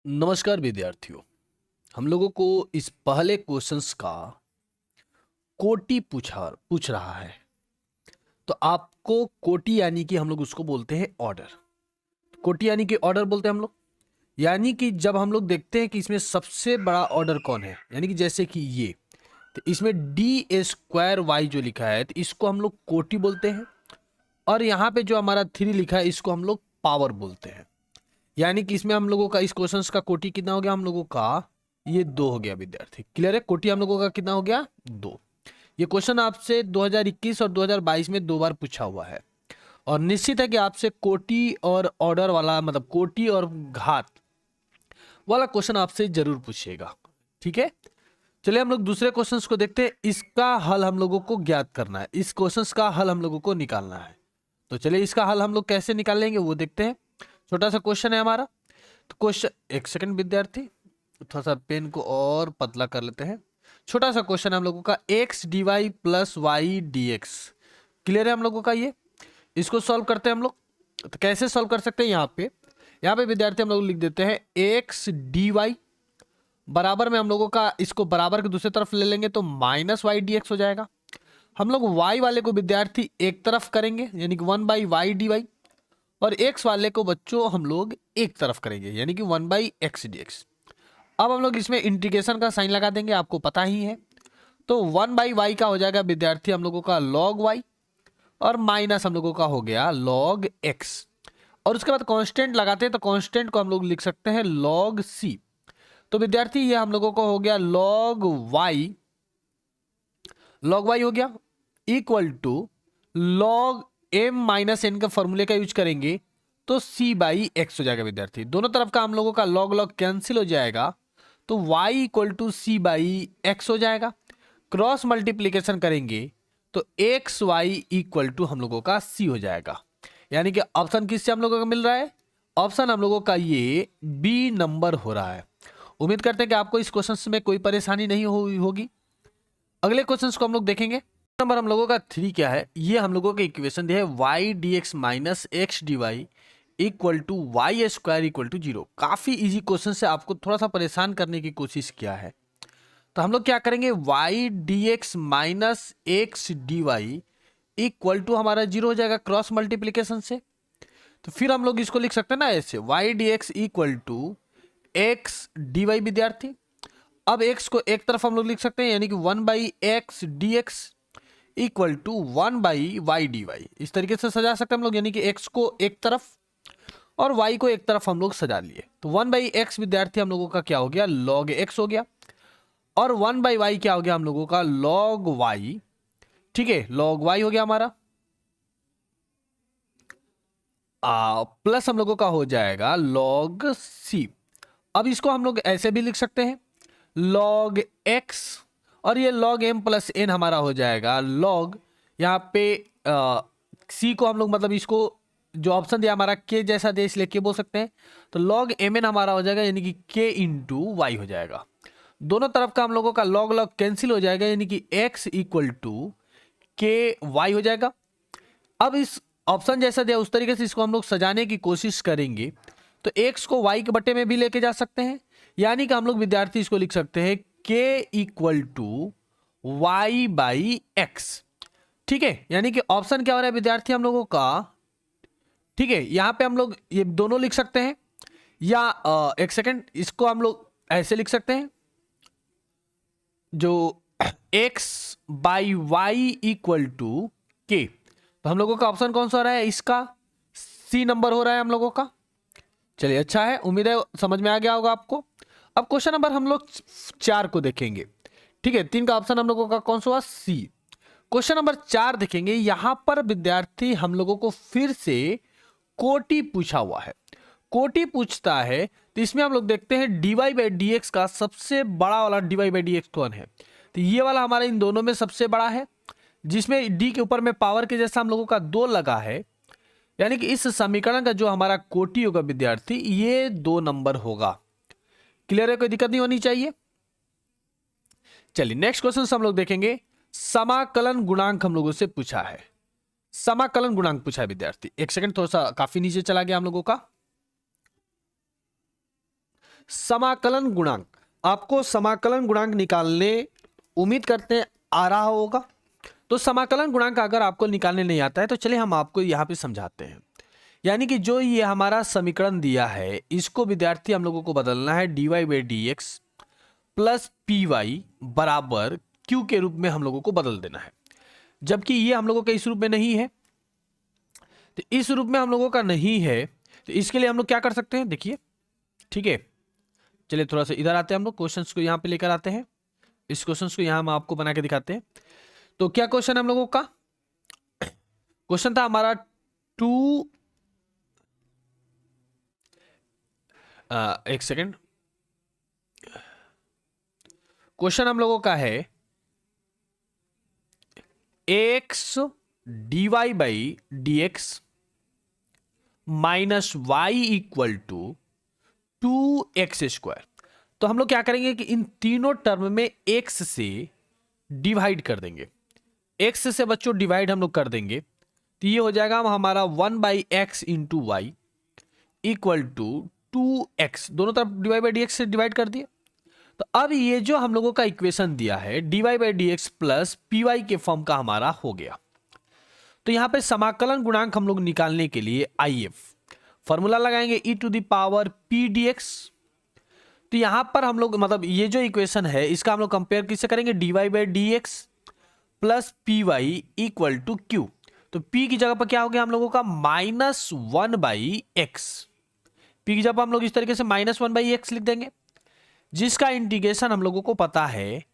नमस्कार विद्यार्थियों। हम लोगों को इस पहले क्वेश्चंस का कोटि पूछ रहा है। तो आपको कोटि यानी कि हम लोग उसको बोलते हैं ऑर्डर। कोटि यानी कि ऑर्डर बोलते हैं हम लोग। यानी कि जब हम लोग देखते हैं कि इसमें सबसे बड़ा ऑर्डर कौन है, यानी कि जैसे कि ये, तो इसमें डी स्क्वायर वाई जो लिखा है तो इसको हम लोग कोटि बोलते हैं। और यहाँ पे जो हमारा 3 लिखा है इसको हम लोग पावर बोलते हैं। यानी कि इसमें हम लोगों का इस क्वेश्चन का कोटि कितना हो गया, हम लोगों का ये 2 हो गया। विद्यार्थी क्लियर है? कोटि हम लोगों का कितना हो गया? 2। ये क्वेश्चन आपसे 2021 और 2022 में 2 बार पूछा हुआ है। और निश्चित है कि आपसे कोटि और ऑर्डर वाला, मतलब कोटि और घात वाला क्वेश्चन आपसे जरूर पूछेगा। ठीक है, चलिए हम लोग दूसरे क्वेश्चंस को देखते हैं। इसका हल हम लोगों को ज्ञात करना है, इस क्वेश्चंस का हल हम लोगों को निकालना है। तो चलिए इसका हल हम लोग कैसे निकालेंगे वो देखते हैं। छोटा सा क्वेश्चन है हमारा। तो क्वेश्चन, एक सेकंड विद्यार्थी, थोड़ा सा पेन को और पतला कर लेते हैं। छोटा सा क्वेश्चन है हम लोगों का, x d y plus y d x. Clear है हम लोगों का? ये इसको सॉल्व करते हैं हम लोग। तो कैसे सॉल्व कर सकते हैं? यहाँ पे विद्यार्थी हम लोग लिख देते हैं एक्स डी वाई बराबर में हम लोगों का, इसको बराबर के दूसरी तरफ ले लेंगे तो माइनस वाई डी एक्स हो जाएगा। हम लोग वाई वाले को विद्यार्थी एक तरफ करेंगे यानी कि 1/y dy, और एक्स वाले को बच्चों हम लोग एक तरफ करेंगे यानी कि 1/x dx। अब हम लोग इसमें इंटीग्रेशन का साइन लगा देंगे, आपको पता ही है। तो 1/y का हो जाएगा विद्यार्थी हम लोगों का log y, और माइनस हम लोगों का हो गया log x। और उसके बाद कांस्टेंट लगाते हैं तो कांस्टेंट को हम लोग लिख सकते हैं log c। तो विद्यार्थी ये हम लोगों को हो गया log y हो गया equal to log m minus n का फॉर्मूले का यूज करेंगे तो c/x हो जाएगा। विद्यार्थी दोनों तरफ का हम लोगों का log कैंसिल हो जाएगा, तो y इक्वल टू c/x हो जाएगा। क्रॉस मल्टीप्लीकेशन करेंगे तो एक्स वाई इक्वल टू हम लोगों का c हो जाएगा। यानी कि ऑप्शन किससे हम लोगों को मिल रहा है? ऑप्शन हम लोगों का ये बी नंबर हो रहा है। उम्मीद करते हैं कि आपको इस क्वेश्चन में कोई परेशानी नहीं हुई होगी। अगले क्वेश्चन को हम लोग देखेंगे। नंबर हम लोगों का 3 क्या है? ये हम लोगों के इक्वेशन दिया है y d x minus x d y equal to y square equal to 0। काफी इजी क्वेश्चन से आपको थोड़ा सा परेशान करने की कोशिश किया है। तो हम लोग क्या करेंगे, y d x minus x d y equal to हमारा 0 हो जाएगा क्रॉस मल्टीप्लीकेशन से। तो फिर हम लोग इसको लिख सकते हैं ना ऐसे, y d x equal to x d y. विद्यार्थी अब x को एक तरफ हम लोग लिख सकते हैं यानी कि 1/x dx equal to 1/y dy। इस तरीके से सजा सकते हैं हम लोग, यानी कि x को एक तरफ और y को एक तरफ हम लोग सजा लिए। तो 1/x विद्यार्थी हम लोगों का क्या हो गया, log x हो गया, और 1/y क्या हो गया हम लोगों का, log y। ठीक है, log y हो गया हमारा, प्लस हम लोगों का हो जाएगा log c। अब इसको हम लोग ऐसे भी लिख सकते हैं log x, और ये log m प्लस n हमारा हो जाएगा log, यहाँ पे c को हम लोग मतलब इसको जो ऑप्शन दिया हमारा k जैसा दे इसलिए k बोल सकते हैं। तो log mn हमारा हो जाएगा यानी कि k इंटू वाई हो जाएगा। दोनों तरफ का हम लोगों का log कैंसिल हो जाएगा यानी कि x equal to k y हो जाएगा। अब इस ऑप्शन जैसा दिया उस तरीके से इसको हम लोग सजाने की कोशिश करेंगे तो x को y के बट्टे में भी लेके जा सकते हैं, यानी कि हम लोग विद्यार्थी इसको लिख सकते हैं k equal to y by x. ठीक है, यानी कि ऑप्शन क्या हो रहा है विद्यार्थी हम लोगों का, ठीक है, यहां पे हम लोग ये दोनों लिख सकते हैं, या एक सेकंड, इसको हम लोग ऐसे लिख सकते हैं जो x by y equal to k. तो हम लोगों का ऑप्शन कौन सा हो रहा है, इसका सी नंबर हो रहा है हम लोगों का। चलिए अच्छा है, उम्मीद है समझ में आ गया होगा आपको। अब क्वेश्चन नंबर हम लोग 4 को देखेंगे। ठीक है, 3 का ऑप्शन हम लोगों का कौन सा हुआ, सी। क्वेश्चन नंबर 4 देखेंगे। यहां पर विद्यार्थी हम लोगों को फिर से कोटि पूछा हुआ है। कोटि पूछता है तो इसमें हम लोग देखते हैं dy बाई डी एक्स का सबसे बड़ा वाला dy बाई डी एक्स कौन है। तो ये वाला हमारा इन दोनों में सबसे बड़ा है, जिसमें d के ऊपर में पावर के जैसा हम लोगों का 2 लगा है, यानी कि इस समीकरण का जो हमारा कोटि होगा विद्यार्थी ये 2 नंबर होगा। क्लियर है, कोई दिक्कत नहीं होनी चाहिए। चलिए नेक्स्ट क्वेश्चन हम लोग देखेंगे। समाकलन गुणांक हम लोगों से पूछा है, समाकलन गुणांक पूछा है विद्यार्थी। एक सेकंड, थोड़ा सा काफी नीचे चला गया हम लोगों का। समाकलन गुणांक, आपको समाकलन गुणांक निकालने उम्मीद करते हैं आ रहा होगा। तो समाकलन गुणांक अगर आपको निकालने नहीं आता है तो चलिए हम आपको यहाँ पे समझाते हैं। यानी कि जो ये हमारा समीकरण दिया है इसको विद्यार्थी हम लोगों को बदलना है dy/dx प्लस py बराबर q के रूप में हम लोगों को बदल देना है, जबकि ये हम लोगों के इस रूप में नहीं है। तो इस रूप में हम लोगों का नहीं है तो इसके लिए हम लोग क्या कर सकते हैं, देखिए ठीक है। चलिए थोड़ा सा इधर आते हैं, हम लोग क्वेश्चंस को यहाँ पे लेकर आते हैं। इस क्वेश्चंस को यहाँ हम आपको बना के दिखाते हैं। तो क्या क्वेश्चन है हम लोगों का, क्वेश्चन था हमारा एक सेकेंड, क्वेश्चन हम लोगों का है x dy/dx minus y equal to 2x²। तो हम लोग क्या करेंगे कि इन तीनों टर्म में x से डिवाइड कर देंगे। x से बच्चों डिवाइड हम लोग कर देंगे तो ये हो जाएगा हमारा 1/x into Y equal to 2x, दोनों तरफ dy/dx से डिवाइड कर दिए। तो अब ये जो हम लोगों का इक्वेशन दिया है dy/dx प्लस py के फॉर्म का हमारा हो गया। तो यहां पे समाकलन गुणांक हम लोग निकालने के लिए IF फॉर्मूला लगाएंगे e⁻p dx। तो यहां पर हम लोग मतलब ये जो इक्वेशन है इसका हम लोग कंपेयर किससे करेंगे, dy/dx plus py equal to q। तो p की जगह पर क्या हो गया हम लोगों का -1/x, p की जगह हम लोग इस तरीके से -1/x लिख देंगे, जिसका इंटीग्रेशन हम लोगों को पता है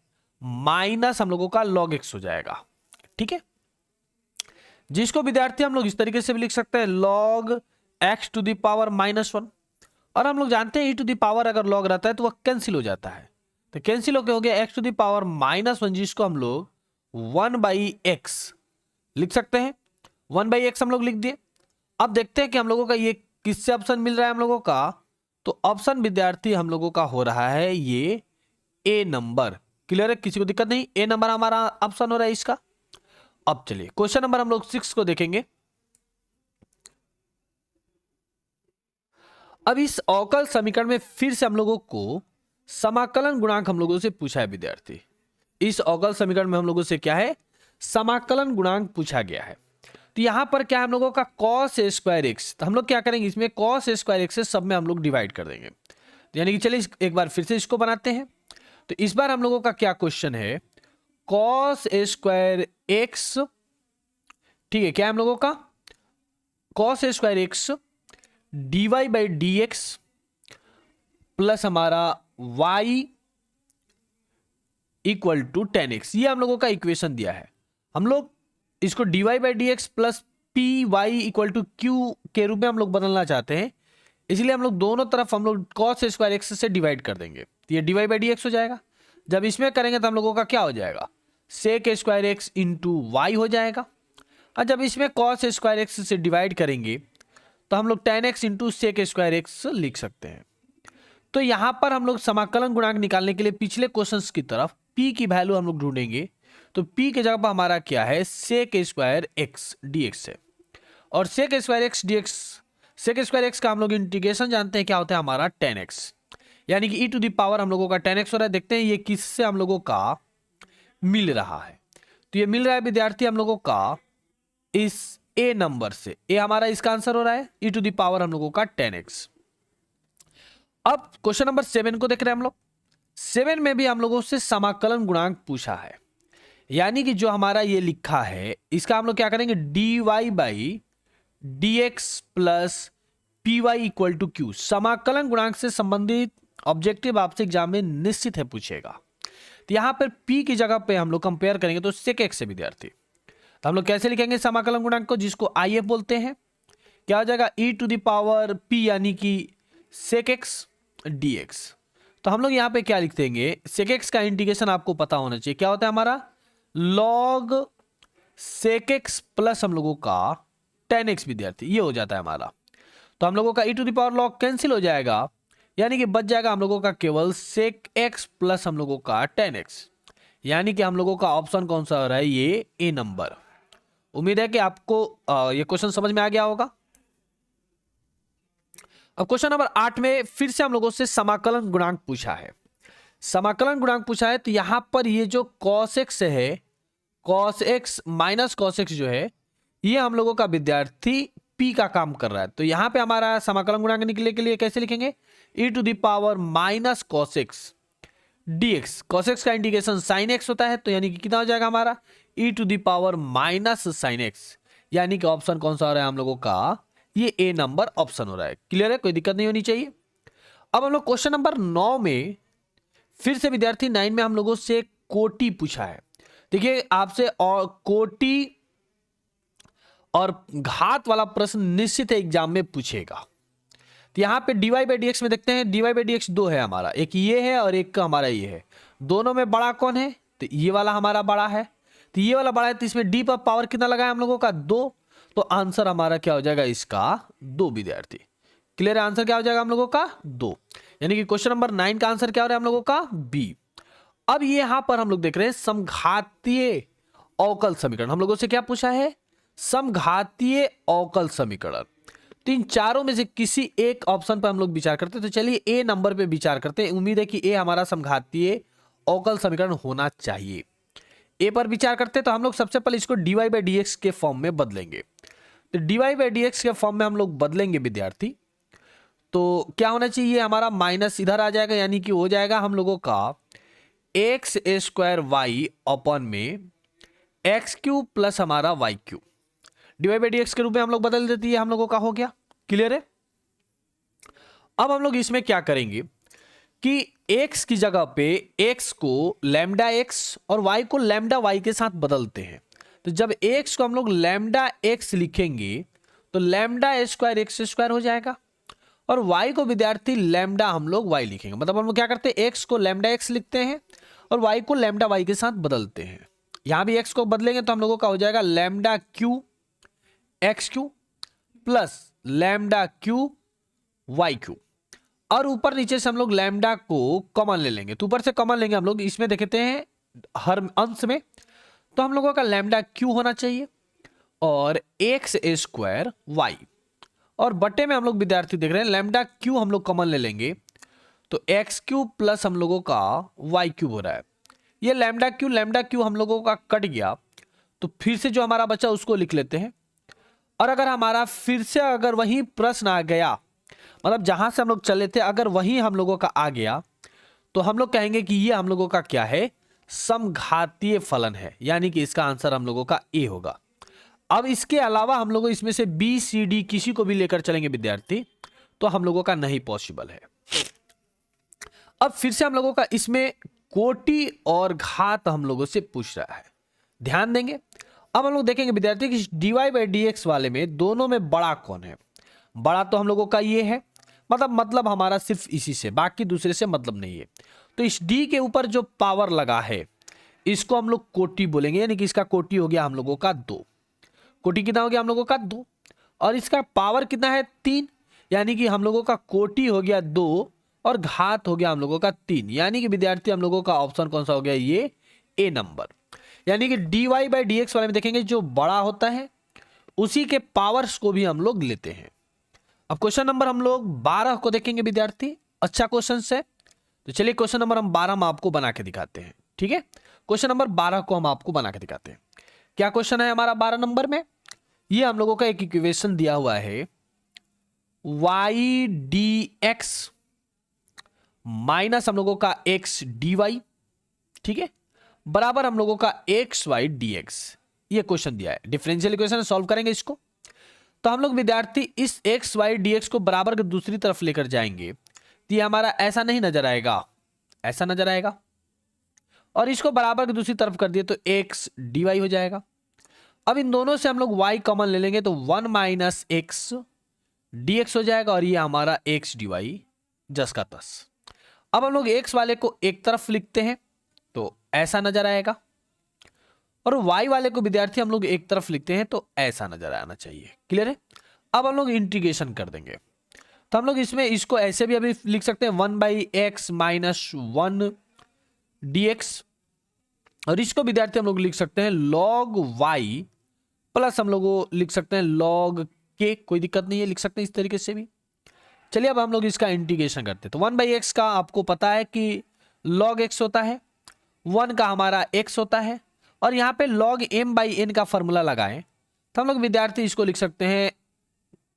माइनस हम लोगों का log x हो जाएगा। ठीक है, जिसको विद्यार्थी हम लोग इस तरीके से भी लिख सकते हैं log x to the power -1। और हम लोग जानते हैं e टू द पावर अगर log रहता है तो वह कैंसिल हो जाता है। तो कैंसिल होकर हो गया x टू द पावर -1, जिसको हम लोग 1/x लिख सकते हैं। 1/x हम लोग लिख दिए। अब देखते हैं कि हम लोगों का ये किससे ऑप्शन मिल रहा है हम लोगों का। तो ऑप्शन विद्यार्थी हम लोगों का हो रहा है ये ए नंबर। क्लियर है, किसी को दिक्कत नहीं, ए नंबर हमारा ऑप्शन हो रहा है इसका। अब चलिए क्वेश्चन नंबर हम लोग 6 को देखेंगे। अब इस अवकल समीकरण में फिर से हम लोगों को समाकलन गुणांक हम लोगों से पूछा है विद्यार्थी। इस अवकल समीकरण में हम लोगों से क्या है, समाकलन गुणांक पूछा गया है। तो यहां पर क्या है हम लोगों का cos A²x। तो हम लोग क्या करेंगे, इसमें cos A²x से सब में हम लोग डिवाइड कर देंगे। तो यानी कि चलिए एक बार फिर से इसको बनाते हैं। तो इस बार हम लोगों का क्या क्वेश्चन है, cos A²x, ठीक है, क्या है हम लोगों का cos A²x dy/dx प्लस हमारा y इक्वल टू 10x, ये हम लोगों का इक्वेशन दिया है। हम लोग इसको dy/dx plus py equal to q के रूप में हम लोग बदलना चाहते हैं, इसलिए हम लोग दोनों तरफ हम लोग cos A²x से डिवाइड कर देंगे। तो ये dy/dx हो जाएगा। जब इसमें करेंगे तो हम लोगों का क्या हो जाएगा, sec A² इंटू वाई हो जाएगा। और जब इसमें cos A² से डिवाइड करेंगे तो हम लोग 10x इंटू sec A² लिख सकते हैं। तो यहां पर हम लोग समाकलन गुणांक निकालने के लिए पिछले क्वेश्चंस की तरफ p की वैल्यू हम लोग ढूंढेंगे। तो p की जगह पर हमारा क्या है, sec A² dx है। और sec A² dx, sec A² का हम लोग इंटीग्रेशन जानते हैं क्या होता है हमारा 10x, यानी कि e टू द पावर हम लोगों का 10x हो रहा है। देखते हैं ये किससे हम लोगों का मिल रहा है। तो ये मिल रहा है विद्यार्थी हम लोगों का इस a नंबर से। a हमारा इसका आंसर हो रहा है e टू द पावर हम लोगों का 10x। अब क्वेश्चन नंबर 7 को देख रहे हैं हम लोग। 7 में भी हम लोगों से समाकलन गुणांक पूछा है, यानी कि जो हमारा ये लिखा है इसका हम लोग क्या करेंगे, dy/dx plus py equal to q। समाकलन गुणांक से संबंधित ऑब्जेक्टिव आपसे एग्जाम में निश्चित है पूछेगा। तो यहां पर p की जगह पे हम लोग कंपेयर करेंगे तो sec x से विद्यार्थी। तो हम लोग कैसे लिखेंगे समाकलन गुणांक को, जिसको IF बोलते हैं, क्या हो जाएगा e to the power p यानी कि sec x dx। तो हम लोग यहाँ पे क्या लिख देंगे, sec x का इंटीग्रेशन आपको पता होना चाहिए क्या होता है हमारा, log sec x प्लस हम लोगों का 10x विद्यार्थी, ये हो जाता है हमारा। तो हम लोगों का e to the power log cancel हो जाएगा, यानी कि बच जाएगा हम लोगों का केवल sec x प्लस हम लोगों का 10x, यानी कि हम लोगों का ऑप्शन कौन सा हो रहा है, ये ए नंबर। उम्मीद है कि आपको ये क्वेश्चन समझ में आ गया होगा। अब क्वेश्चन नंबर 8 में फिर से हम लोगों से समाकलन गुणांक पूछा है। समाकलन गुणांक पूछा है तो यहां पर ये जो cos x है, cos x minus cos x जो है, ये हम लोगों का विद्यार्थी p का काम कर रहा है। तो यहां पे हमारा समाकलन गुणांक निकलने के लिए कैसे लिखेंगे, e to the power minus cos x dx। cos x का इंटीग्रेशन sin x होता है, तो यानी कि कितना हो जाएगा हमारा e to the power minus sin x, यानी कि ऑप्शन कौन सा हो रहा है हम लोगों का, ये ए नंबर ऑप्शन हो रहा है। क्लियर है, कोई दिक्कत नहीं होनी चाहिए। अब हम लोग क्वेश्चन नंबर 9 में फिर से विद्यार्थी 9 में हम लोगों से कोटि पूछा है। देखिए आपसे और कोटि और घात वाला प्रश्न निश्चित है एग्जाम में पूछेगा। तो यहां पे dy बाई डी में देखते हैं, dy बाई डी दो है हमारा, एक ये है और एक हमारा ये है। दोनों में बड़ा कौन है, तो ये वाला हमारा बड़ा है। तो ये वाला बड़ा है, तो इसमें डी पर पावर कितना लगा है हम लोगों का 2, तो आंसर हमारा क्या हो जाएगा इसका 2 विद्यार्थी। क्लियर है, आंसर क्या हो जाएगा हम लोगों का 2, यानी कि क्वेश्चन नंबर 9 का आंसर क्या हो रहा है हम लोगों का बी। अब ये यहां पर हम लोग देख रहे हैं समघातीय अवकल समीकरण, हम लोगों से क्या पूछा है, समघातीय अवकल समीकरण। तो इन चारों में से किसी एक ऑप्शन पर हम लोग विचार करते हैं। तो चलिए ए नंबर पे विचार करते हैं। उम्मीद है कि ए हमारा समघातीय अवकल समीकरण होना चाहिए। ए पर विचार करते हैं तो हम लोग सबसे पहले इसको dy बाई डी के फॉर्म में बदलेंगे। तो dy बाई डी के फॉर्म में हम लोग बदलेंगे विद्यार्थी, तो क्या होना चाहिए हमारा माइनस इधर आ जाएगा, यानी कि हो जाएगा हम लोगों का एक्स स्क्वायर वाई अपॉन में एक्स क्यूब प्लस हमारा y cube, dy by d के रूप में हम लोग बदल देते हैं, हम लोगों का हो गया। क्लियर है। अब हम लोग इसमें क्या करेंगे कि x की जगह पे x को लैम्डा x और y को लैम्डा y के साथ बदलते हैं। तो जब x को हम लोग लैम्डा x लिखेंगे तो लैम्डा स्क्वायर एक्स स्क्वायर हो जाएगा, और y को विद्यार्थी लैम्डा हम लोग y लिखेंगे। मतलब हम लोग क्या करते हैं, x को लैम्डा x लिखते हैं और y को लैम्डा y के साथ बदलते हैं। यहां भी x को बदलेंगे तो हम लोगों का हो जाएगा lambda q x q plus lambda q y q, और ऊपर नीचे से हम लोग लैम्डा को कॉमन ले लेंगे। तो ऊपर से कॉमन लेंगे हम लोग, इसमें देखते हैं हर अंश में, तो हम लोगों का लैम्डा क्यू होना चाहिए और एक्स स्क्वायर वाई, और बटे में हम लोग विद्यार्थी देख रहे हैं लैम्डा क्यू हम लोग कॉमन ले लेंगे तो एक्स क्यूब प्लस हम लोगों का वाई क्यूब हो रहा है। ये लैम्डा क्यू हम लोगों का कट गया, तो फिर से जो हमारा बचा उसको लिख लेते हैं। और अगर हमारा फिर से अगर वही प्रश्न आ गया, मतलब जहां से हम लोग चले थे अगर वही हम लोगों का आ गया, तो हम लोग कहेंगे कि ये हम लोगों का क्या है, समघातीय फलन है, यानी कि इसका आंसर हम लोगों का ए होगा। अब इसके अलावा हम लोग इसमें से बी सी डी किसी को भी लेकर चलेंगे विद्यार्थी, तो हम लोगों का नहीं पॉसिबल है। अब फिर से हम लोगों का इसमें कोटि और घात हम लोगों से पूछ रहा है, ध्यान देंगे। अब हम लोग देखेंगे विद्यार्थी कि dy बाई डी वाले में दोनों में बड़ा कौन है। बड़ा तो हम लोगों का ये है, मतलब हमारा सिर्फ इसी से, बाकी दूसरे से मतलब नहीं है। तो इस d के ऊपर जो पावर लगा है इसको हम लोग कोटि बोलेंगे, यानी कि इसका कोटि हो गया हम लोगों का 2। कोटि कितना हो गया हम लोगों का 2, और इसका पावर कितना है 3, यानी कि हम लोगों का कोटि हो गया 2 और घात हो गया हम लोगों का 3, यानी कि विद्यार्थी हम लोगों का ऑप्शन कौन सा हो गया, ये ए नंबर। यानी कि dy बाई डी वाले में देखेंगे जो बड़ा होता है उसी के पावर्स को भी हम लोग लेते हैं। अब क्वेश्चन नंबर हम लोग 12 को देखेंगे विद्यार्थी, अच्छा क्वेश्चन है। तो चलिए क्वेश्चन नंबर हम 12 हम आपको बना के दिखाते हैं। ठीक है, क्वेश्चन नंबर 12 को हम आपको बना के दिखाते हैं। क्या क्वेश्चन है हमारा 12 नंबर में, ये हम लोगों का एक इक्वेशन दिया हुआ है y dx माइनस हम लोगों का x dy, ठीक है, बराबर हम लोगों का एक्स वाई डी एक्स। ये क्वेश्चन दिया है, डिफरेंशियल इक्वेशन सॉल्व करेंगे इसको। तो हम लोग विद्यार्थी इस एक्स वाई डी एक्स को बराबर के दूसरी तरफ लेकर जाएंगे, तो ये हमारा ऐसा नहीं नजर आएगा, ऐसा नजर आएगा, और इसको बराबर के दूसरी तरफ कर दिए तो एक्स डी वाई हो जाएगा। अब इन दोनों से हम लोग y कॉमन ले लेंगे तो 1 माइनस एक्स डी एक्स हो जाएगा, और ये हमारा एक्स डी वाई जस का तस। अब हम लोग एक्स वाले को एक तरफ लिखते हैं तो ऐसा नजर आएगा, और y वाले को विद्यार्थी हम लोग एक तरफ लिखते हैं तो ऐसा नजर आना चाहिए। क्लियर है। अब हम लोग इंटीग्रेशन कर देंगे, तो हम लोग इसमें इसको ऐसे भी अभी लिख सकते हैं 1 by x minus 1 D x, और इसको विद्यार्थी हम लोग लिख सकते हैं log y प्लस हम लोग लिख सकते हैं log k, कोई दिक्कत नहीं है, लिख सकते हैं इस तरीके से भी। चलिए अब हम लोग इसका इंटीग्रेशन करते हैं। तो 1/x का आपको पता है कि log x होता है, 1 का हमारा x होता है, और यहाँ पे log m/n का फॉर्मूला लगाएं तो हम लोग विद्यार्थी इसको लिख सकते हैं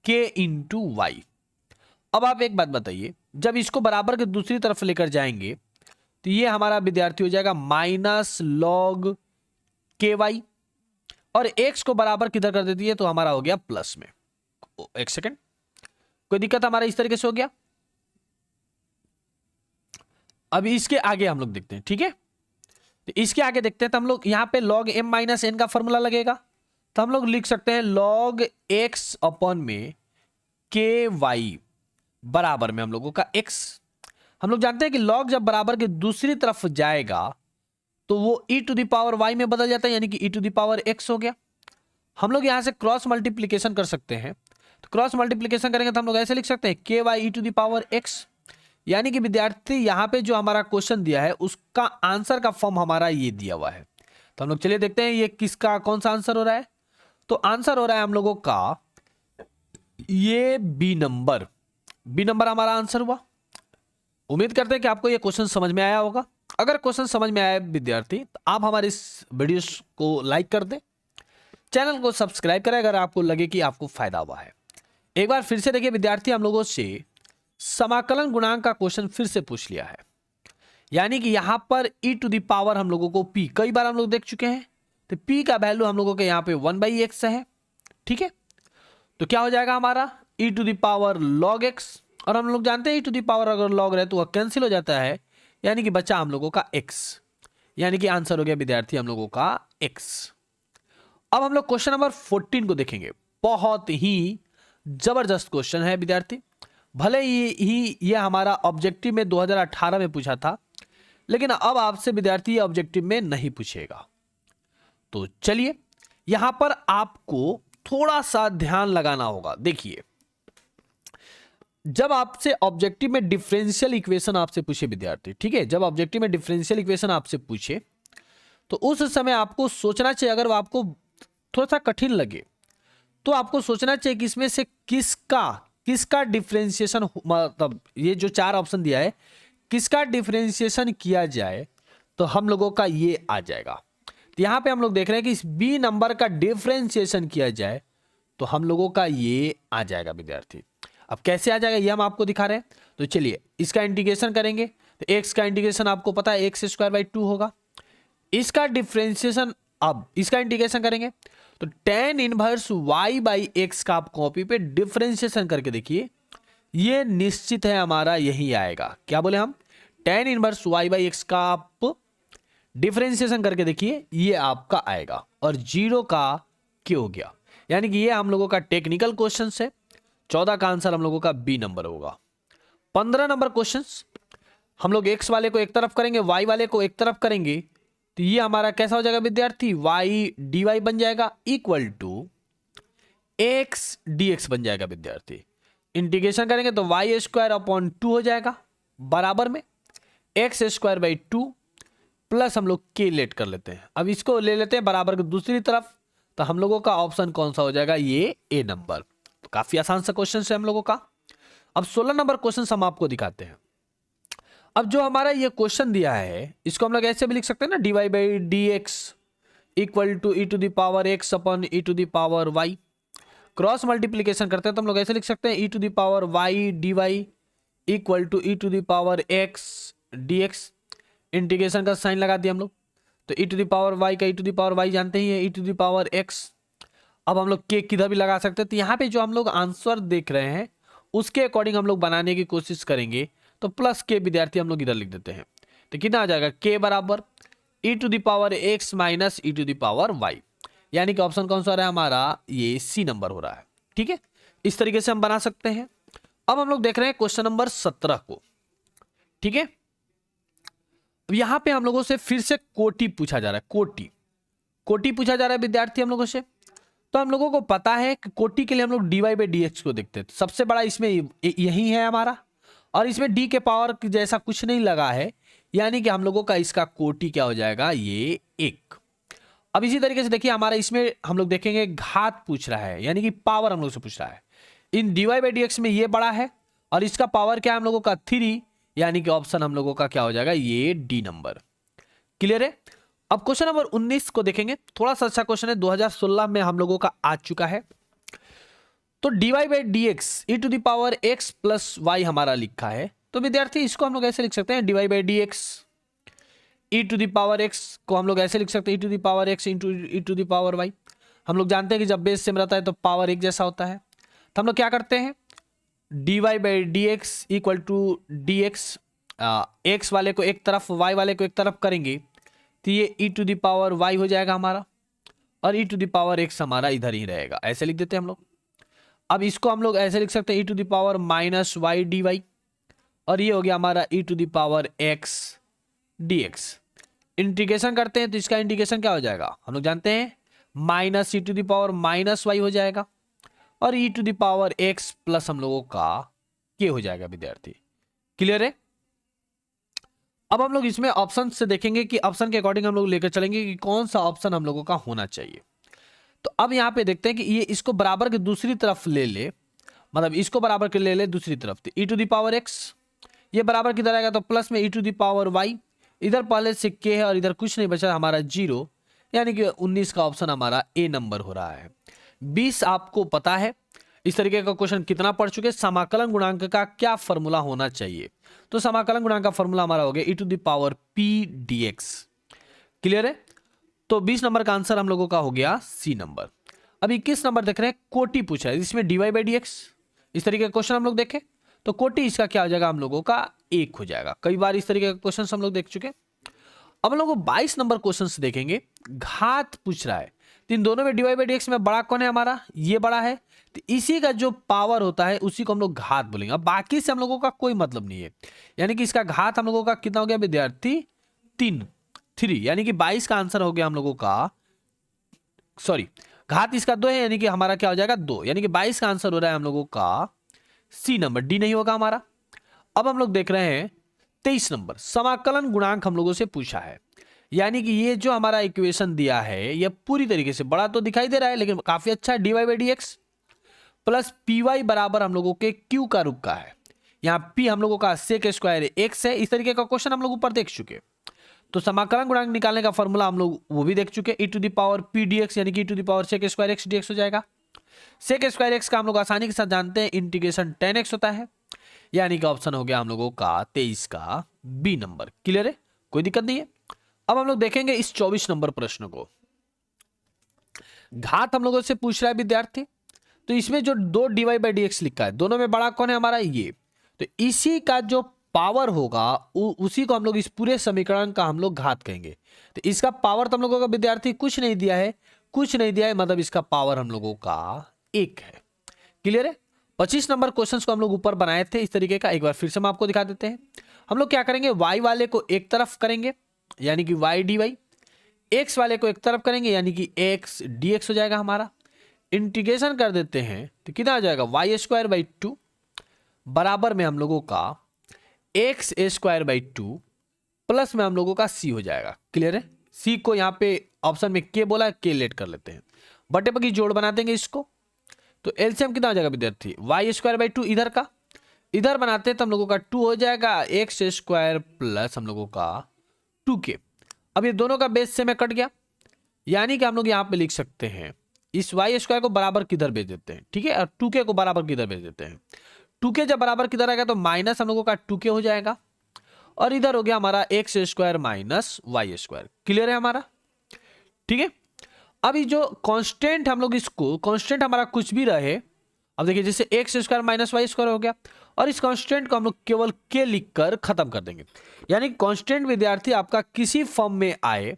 k इंटू वाई। अब आप एक बात बताइए, जब इसको बराबर के दूसरी तरफ लेकर जाएंगे तो ये हमारा विद्यार्थी हो जाएगा माइनस log ky, और x को बराबर किधर कर देती है तो हमारा हो गया प्लस में। एक सेकेंड, कोई दिक्कत हमारा इस तरीके से हो गया। अभी इसके आगे हम लोग देखते हैं, ठीक है। तो इसके आगे देखते हैं तो हम लोग यहाँ पे log m-n का फॉर्मूला लगेगा, तो हम लोग लिख सकते हैं log x अपॉन में ky बराबर में हम लोगों का x। हम लोग जानते हैं कि log जब बराबर के दूसरी तरफ जाएगा तो वो e to the power y में बदल जाता है, यानी कि e to the power x हो गया। हम लोग यहां से क्रॉस मल्टीप्लीकेशन कर सकते हैं, तो क्रॉस मल्टीप्लीकेशन करेंगे तो हम लोग ऐसे लिख सकते हैं ky e to the power x, यानी कि विद्यार्थी यहाँ पे जो हमारा क्वेश्चन दिया है उसका आंसर का फॉर्म हमारा ये दिया हुआ है। तो हम लोग चलिए देखते हैं ये किसका कौन सा आंसर हो रहा है। तो आंसर हो रहा है हम लोगों का ये बी नंबर हमारा आंसर हुआ। उम्मीद करते हैं कि आपको ये क्वेश्चन समझ में आया होगा। अगर क्वेश्चन समझ में आया विद्यार्थी तो आप हमारे इस वीडियो को लाइक कर दें, चैनल को सब्सक्राइब करें अगर आपको लगे कि आपको फायदा हुआ है। एक बार फिर से देखिए विद्यार्थी, हम लोगों से समाकलन गुणांक का क्वेश्चन फिर से पूछ लिया है, यानी कि यहां पर e टू द पावर हम लोगों को p कई बार हम लोग देख चुके हैं, तो p का वैल्यू हम लोगों के यहाँ पे 1/x है, ठीक है। तो क्या हो जाएगा हमारा e to the power log x, और हम लोग जानते हैं e टू द पावर अगर log रहे तो वह कैंसिल हो जाता है, यानी कि बचा हम लोगों का x, यानी कि आंसर हो गया विद्यार्थी हम लोगों का x। अब हम लोग क्वेश्चन नंबर 14 को देखेंगे। बहुत ही जबरदस्त क्वेश्चन है विद्यार्थी, भले ही ये हमारा ऑब्जेक्टिव में 2018 में पूछा था, लेकिन अब आपसे विद्यार्थी ये ऑब्जेक्टिव में नहीं पूछेगा। तो चलिए यहां पर आपको थोड़ा सा ध्यान लगाना होगा। देखिए, जब आपसे ऑब्जेक्टिव में डिफरेंशियल इक्वेशन आपसे पूछे विद्यार्थी, ठीक है, जब ऑब्जेक्टिव में डिफरेंशियल इक्वेशन आपसे पूछे तो उस समय आपको सोचना चाहिए, अगर वो आपको थोड़ा सा कठिन लगे तो आपको सोचना चाहिए कि इसमें से किसका डिफरेंशिएशन, मतलब ये जो 4 ऑप्शन दिया है किसका डिफरेंशिएशन किया जाए तो हम लोगों का ये आ जाएगा। तो यहां पे हम लोग देख रहे हैं कि इस बी नंबर का डिफरेंशिएशन किया जाए तो हम लोगों का ये आ जाएगा विद्यार्थी। अब कैसे आ जाएगा ये हम आपको दिखा रहे हैं। तो चलिए इसका इंटीग्रेशन करेंगे, तो एक्स का इंटीग्रेशन आपको पता है x²/2 होगा। इसका डिफरेंशिएशन, अब इसका इंटीग्रेशन करेंगे तो tan इनवर्स y/x का आप कॉपी पे डिफरेंशिएशन करके देखिए, ये निश्चित है हमारा यही आएगा। क्या बोले हम, tan इनवर्स y/x का आप डिफरेंशिएशन करके देखिए, ये आपका आएगा, और 0 का क्या हो गया, यानी कि ये हम लोगों का टेक्निकल क्वेश्चन है। 14 का आंसर हम लोगों का बी नंबर होगा। 15 नंबर क्वेश्चन हम लोग x वाले को एक तरफ करेंगे, y वाले को एक तरफ करेंगे, तो ये हमारा कैसा हो जाएगा विद्यार्थी, y dy बन जाएगा इक्वल टू x dx बन जाएगा विद्यार्थी। इंटीग्रेशन करेंगे तो y²/2 हो जाएगा बराबर में x²/2 प्लस हम लोग k लेट कर लेते हैं। अब इसको ले लेते हैं बराबर के दूसरी तरफ, तो हम लोगों का ऑप्शन कौन सा हो जाएगा, ये ए नंबर। तो काफी आसान सा क्वेश्चन है हम लोगों का। अब 16 नंबर क्वेश्चन हम आपको दिखाते हैं। अब जो हमारा ये क्वेश्चन दिया है इसको हम लोग ऐसे भी लिख सकते हैं ना, dy/dx equal to e to the power x upon e to the power y। Cross multiplication करते हैं तो हम लोग ऐसे लिख सकते हैं e to the power y dy equal to e to the power x dx। Integration का साइन लगा दिया हम लोग, तो e to the power y का e to the power y जानते ही है e to the power x। अब हम लोग के किधर भी लगा सकते हैं, तो यहाँ पे जो हम लोग आंसर देख रहे हैं उसके अकॉर्डिंग हम लोग बनाने की कोशिश करेंगे, तो प्लस के विद्यार्थी हम लोग इधर लिख देते हैं। तो कितना आ जाएगा, के बराबर e to the power x minus e to the power y, यानी कि ऑप्शन कौन सा हो रहा है हमारा, ये सी नंबर हो रहा है। ठीक है, इस तरीके से हम बना सकते हैं। अब हम लोग देख रहे हैं क्वेश्चन नंबर 17 को। ठीक है, अब यहां पे हम लोगों से फिर से कोटि पूछा जा रहा है, कोटि पूछा जा रहा है विद्यार्थी हम लोगों से। तो हम लोगों को पता है कि कोटि के लिए हम लोग dy/dx को देखते हैं, सबसे बड़ा इसमें यही है हमारा, और इसमें d के पावर जैसा कुछ नहीं लगा है, यानी कि हम लोगों का इसका कोटि क्या हो जाएगा, ये 1। अब इसी तरीके से देखिए हमारा इसमें हम लोग देखेंगे घात पूछ रहा है, यानी कि पावर हम लोग से पूछ रहा है। इन dy/dx में ये बड़ा है और इसका पावर क्या है हम लोगों का 3, यानी कि ऑप्शन हम लोगों का क्या हो जाएगा, ये डी नंबर। क्लियर है। अब क्वेश्चन नंबर 19 को देखेंगे, थोड़ा सा अच्छा क्वेश्चन है, 2016 में हम लोगों का आ चुका है। तो dy by d x e to the power x plus y हमारा लिखा है। तो विद्यार्थी इसको हम लोग ऐसे लिख सकते हैं, dy by d x e to the power x को हम लोग ऐसे लिख सकते हैं, e to the power x into e to the power y. हम लोग जानते हैं कि जब बेस सेम रहता है तो पावर एक जैसा होता है। तो हम लोग क्या करते हैं, dy by d x equal to d x, x वाले को एक तरफ वाई वाले को एक तरफ करेंगे तो ये ई टू दावर वाई हो जाएगा हमारा, और ई टू दावर एक्स हमारा इधर ही रहेगा, ऐसे लिख देते हैं हम लोग। अब इसको हम लोग ऐसे लिख सकते हैं, e to the power minus y d y, और ये हो गया हमारा e to the power x d x. Integration करते हैं तो इसका इंटीग्रेशन क्या हो जाएगा, हम लोग जानते हैं minus e to the power minus y हो जाएगा, और e to the power x plus हम लोगों का के हो जाएगा विद्यार्थी। क्लियर है। अब हम लोग इसमें ऑप्शन से देखेंगे कि ऑप्शन के अकॉर्डिंग हम लोग लेकर चलेंगे कि कौन सा ऑप्शन हम लोगों का होना चाहिए। तो अब यहाँ पे देखते हैं कि ये इसको बराबर के दूसरी तरफ ले ले, मतलब इसको बराबर के ले ले दूसरी तरफ, तो ई टू दावर एक्स ये बराबर किधर आएगा, तो प्लस में ई टू दावर वाई, इधर पहले से के है और इधर कुछ नहीं बचा हमारा 0, यानी कि 19 का ऑप्शन हमारा ए नंबर हो रहा है। 20 आपको पता है इस तरीके का क्वेश्चन कितना पढ़ चुके, समाकलन गुणांक का क्या फॉर्मूला होना चाहिए। तो समाकलन गुणांक का फॉर्मूला हमारा हो गया e to the power p d x. Clear है। तो 20 नंबर का आंसर हम लोगों का हो गया सी नंबर। अब 21 नंबर देख रहे हैं, कोटि पूछा है, इसमें d y by d x इस तरीके का क्वेश्चन हम लोग देखें तो कोटि इसका क्या हो जाएगा हम लोगों का 1 हो जाएगा। कई बार इस तरीके का क्वेश्चन हम लोग देख चुके। अब हम लोग 22 नंबर क्वेश्चन से देखेंगे, घात पूछ रहा है, तो इन दोनों में d y by d x में बड़ा कौन है हमारा, ये बड़ा है, तो इसी का जो पावर होता है उसी को हम लोग घात बोलेंगे। अब बाकी से हम लोगों का कोई मतलब नहीं है, यानी कि इसका घात हम लोगों का कितना हो गया विद्यार्थी 3, यानी कि 22 का आंसर हो गया हम लोगों का, सॉरी घात इसका 2 है, यानी कि हमारा क्या हो जाएगा 2, यानी कि 22 का आंसर हो रहा है हम लोगों का सी नंबर, डी नहीं होगा हमारा। अब हम लोग देख रहे हैं 23 नंबर, समाकलन गुणांक हम लोगों से पूछा है, यानी कि ये जो हमारा इक्वेशन दिया है ये पूरी तरीके से बड़ा तो दिखाई दे रहा है लेकिन काफी अच्छा है, d y by d x plus p y बराबर हम लोगों के क्यू का रूप का है, यहाँ पी हम लोगों का सेक स्क्वायर एक्स है। इस तरीके का क्वेश्चन हम लोग ऊपर देख चुके। तो समाकलन गुणांक निकालने का फॉर्मूला हम लोग वो भी देख चुके, e to the power p d x यानी कि e to the power sec square x d x हो जाएगा। सेक स्क्वायर एक्स का हम लोग आसानी के साथ जानते हैं इंटीग्रेशन 10x होता है, यानी कि ऑप्शन हो गया हम लोगों का 23 का बी नंबर। क्लियर है, कोई दिक्कत नहीं है। अब हम लोग देखेंगे इस 24 नंबर प्रश्न को, घात हम लोगों से पूछ रहा है विद्यार्थी, तो इसमें जो 2 d y by d x लिखा है दोनों में बड़ा कौन है हमारा ये, तो इसी का जो पावर होगा उसी को हम लोग इस पूरे समीकरण का हम लोग घात कहेंगे। तो इसका पावर तो हम लोगों का विद्यार्थी कुछ नहीं दिया है, कुछ नहीं दिया है, मतलब इसका पावर हम लोगों का 1 है। क्लियर है। 25 नंबर क्वेश्चंस को हम लोग ऊपर बनाए थे इस तरीके का, एक बार फिर से हम आपको दिखा देते हैं। हम लोग क्या करेंगे, y वाले को एक तरफ करेंगे यानी कि y dy, x वाले को एक तरफ करेंगे यानी कि x dx हो जाएगा हमारा। इंटीग्रेशन कर देते हैं तो कितना आ जाएगा वाई स्क्वायर बाई 2 बराबर में हम लोगों का एक्स स्क्वायर बाई 2 प्लस में हम लोगों का c हो जाएगा। क्लियर है। c को यहाँ पे ऑप्शन में k बोला, k लेट कर लेते हैं, बटे पर की जोड़ बना देंगे इसको, तो एलसीएम कितना हो जाएगा विद्यार्थी वाई स्क्वायर बाई 2 इधर का, इधर बनाते हैं तो हम लोगों का 2 हो जाएगा एक्स स्क्वायर प्लस हम लोगों का 2k। अब ये दोनों का बेस से में कट गया, यानी कि हम लोग यहाँ पे लिख सकते हैं इस वाई स्क्वायर को बराबर किधर भेज देते हैं, ठीक है, और 2k को बराबर किधर भेज देते हैं। 2k जब बराबर किधर आएगा तो माइनस हम लोगों का 2k हो जाएगा, और इधर हो गया हमारा x square minus y square. Clear है हमारा, ठीक है। अब ये जो कांस्टेंट हम लोग इसको कांस्टेंट हमारा कुछ भी रहे, अब देखिए जैसे x square minus y square हो गया, और इस कांस्टेंट को हम लोग केवल के लिखकर खत्म कर देंगे, यानी कांस्टेंट विद्यार्थी आपका किसी फॉर्म में आए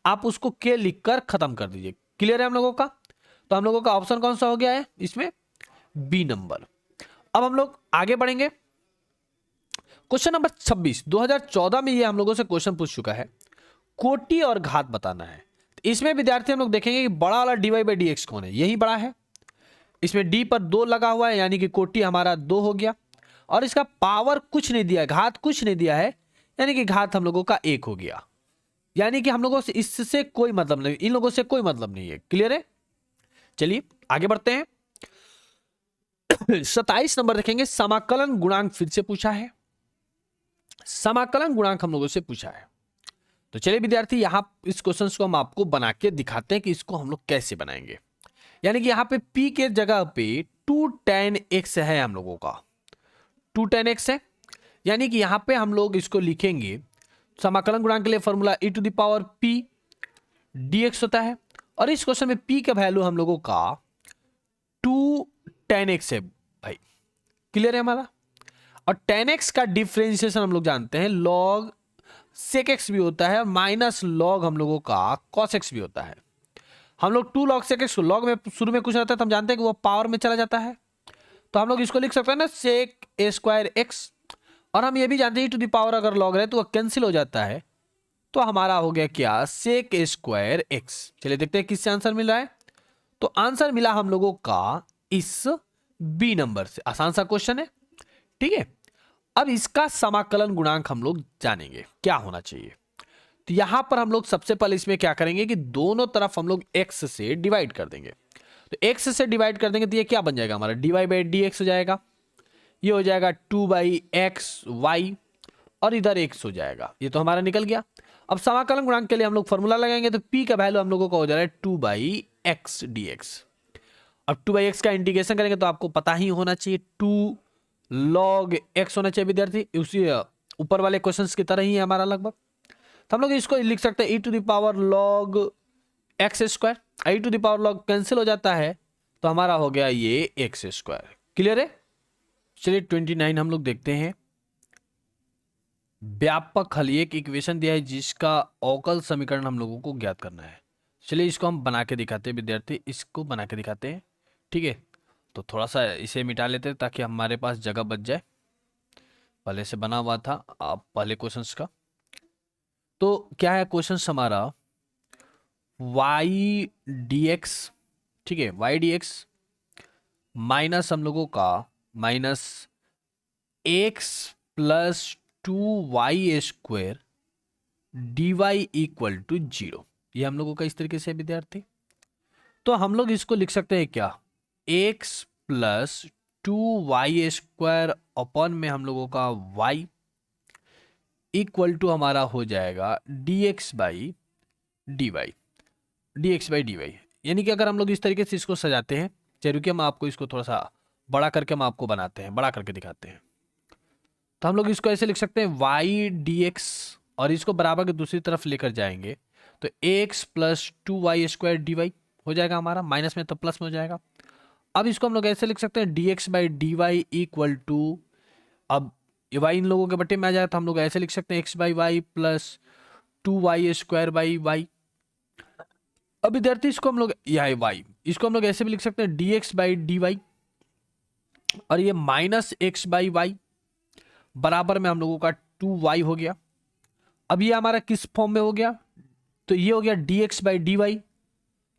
आप उसको के लिखकर खत्म कर दीजिए। क्लियर है हम लोगों का। तो हम लोगों का ऑप्शन कौन सा हो गया है इसमें, बी नंबर। अब हम लोग आगे बढ़ेंगे, क्वेश्चन नंबर 26 2014 में ये हम लोगों से क्वेश्चन पूछ चुका है, कोटि और घात बताना है। तो इसमें विद्यार्थी हम लोग देखेंगे कि बड़ा वाला d y by d x कौन है, यही बड़ा है, इसमें डी पर 2 लगा हुआ है यानी कि कोटि हमारा 2 हो गया, और इसका पावर कुछ नहीं दिया है, घात कुछ नहीं दिया है, यानी कि घात हम लोगों का 1 हो गया, यानी कि हम लोगों से इससे कोई मतलब नहीं, इन लोगों से कोई मतलब नहीं है। क्लियर है। चलिए आगे बढ़ते हैं। 27 नंबर देखेंगे, समाकलन गुणांक फिर से पूछा है। समाकलन गुणांक हम लोगों से पूछा है। तो चलिए विद्यार्थी, यहां इस क्वेश्चन को हम आपको बना के दिखाते हैं कि इसको हम लोग कैसे बनाएंगे। यानी कि यहां पे p के जगह पे 2 tan x है हम लोगों का, 2 tan x है। यानी कि यहां पे हम लोग इसको लिखेंगे, समाकलन गुणांक के लिए formula e to the power p dx होता है। और इस क्वेश्चन में p का वैल्यू हम लोगों का 2 tan x है भाई, क्लियर है हमारा। और tan x का डिफरेंशिएशन हम लोग जानते हैं log sec x भी होता है, माइनस log हम लोगों का cos x भी होता है। हम लोग 2 log sec x को log में शुरू में कुछ रहता है तो हम जानते हैं कि वो पावर में चला जाता है, तो हम लोग इसको लिख सकते हैं ना sec a स्क्वायर x। और हम ये भी जानते हैं टू द पावर अगर log रहे तो वो कैंसिल हो जाता है, तो हमारा हो गया क्या, sec a स्क्वायर x। चलिए देखते हैं किससे आंसर मिल रहा है। तो आंसर मिला हम लोगों का इस बी नंबर से। आसान सा क्वेश्चन है, ठीक है। अब इसका समाकलन गुणांक हम लोग जानेंगे क्या होना चाहिए। तो यहां पर हम लोग सबसे पहले इसमें क्या करेंगे कि दोनों तरफ हम लोग x से डिवाइड कर देंगे। तो x से डिवाइड कर देंगे तो ये क्या बन जाएगा हमारा, dy बाई dx हो जाएगा। ये हो जाएगा 2 बाई एक्स वाई, और इधर x हो जाएगा। ये तो हमारा निकल गया। अब समाकलन गुणांक के लिए हम लोग फॉर्मूला लगाएंगे, तो p का वैल्यू हम लोगों का हो जा रहा है 2 बाई एक्स डी एक्स। अब 2 बाई एक्स का इंटीग्रेशन करेंगे तो आपको पता ही होना चाहिए 2 log x होना चाहिए विद्यार्थी, उसी ऊपर वाले क्वेश्चंस की तरह ही है हमारा लगभग। तो हम लोग इसको लिख सकते हैं e to the power log x square. e to the power log cancel हो जाता है तो हमारा हो गया ये एक्स स्क्वायर, क्लियर है। चलिए 29 हम लोग देखते हैं। व्यापक हल, एक इक्वेशन दिया है जिसका अवकल समीकरण हम लोगों को ज्ञात करना है। चलिए इसको हम बना के दिखाते हैं विद्यार्थी, इसको बना के दिखाते हैं, ठीक है। तो थोड़ा सा इसे मिटा लेते हैं ताकि हमारे पास जगह बच जाए। पहले से बना हुआ था आप पहले क्वेश्चंस का। तो क्या है क्वेश्चन हमारा, y dx, ठीक है, y dx माइनस हम लोगों का minus x plus 2y square d y equal to 0। ये हम लोगों का इस तरीके से है विद्यार्थी। तो हम लोग इसको लिख सकते हैं क्या, x plus 2y square upon में हम लोगों का y इक्वल टू हमारा हो जाएगा dx by d y, dx by d y. यानी कि अगर हम लोग इस तरीके से इसको सजाते हैं, चलिए कि हम आपको इसको थोड़ा सा बड़ा करके हम आपको बनाते हैं, बड़ा करके दिखाते हैं। तो हम लोग इसको ऐसे लिख सकते हैं y dx, और इसको बराबर के दूसरी तरफ लेकर जाएंगे तो x plus 2y square d y हो जाएगा हमारा, माइनस में तो प्लस में हो जाएगा। अब इसको हम लोग ऐसे लिख सकते हैं dx by d y equal to, अब ये y इन लोगों के बट्टे में आ जाएगा तो हम लोग ऐसे लिख सकते हैं x by y plus 2y square by y. अब विद्यार्थी इसको हम लोग, यह है y, इसको हम लोग ऐसे भी लिख सकते हैं dx बाई डी वाई, और ये माइनस एक्स बाई वाई बराबर में हम लोगों का 2y हो गया। अब ये हमारा किस फॉर्म में हो गया, तो ये हो गया dx बाई डी वाई।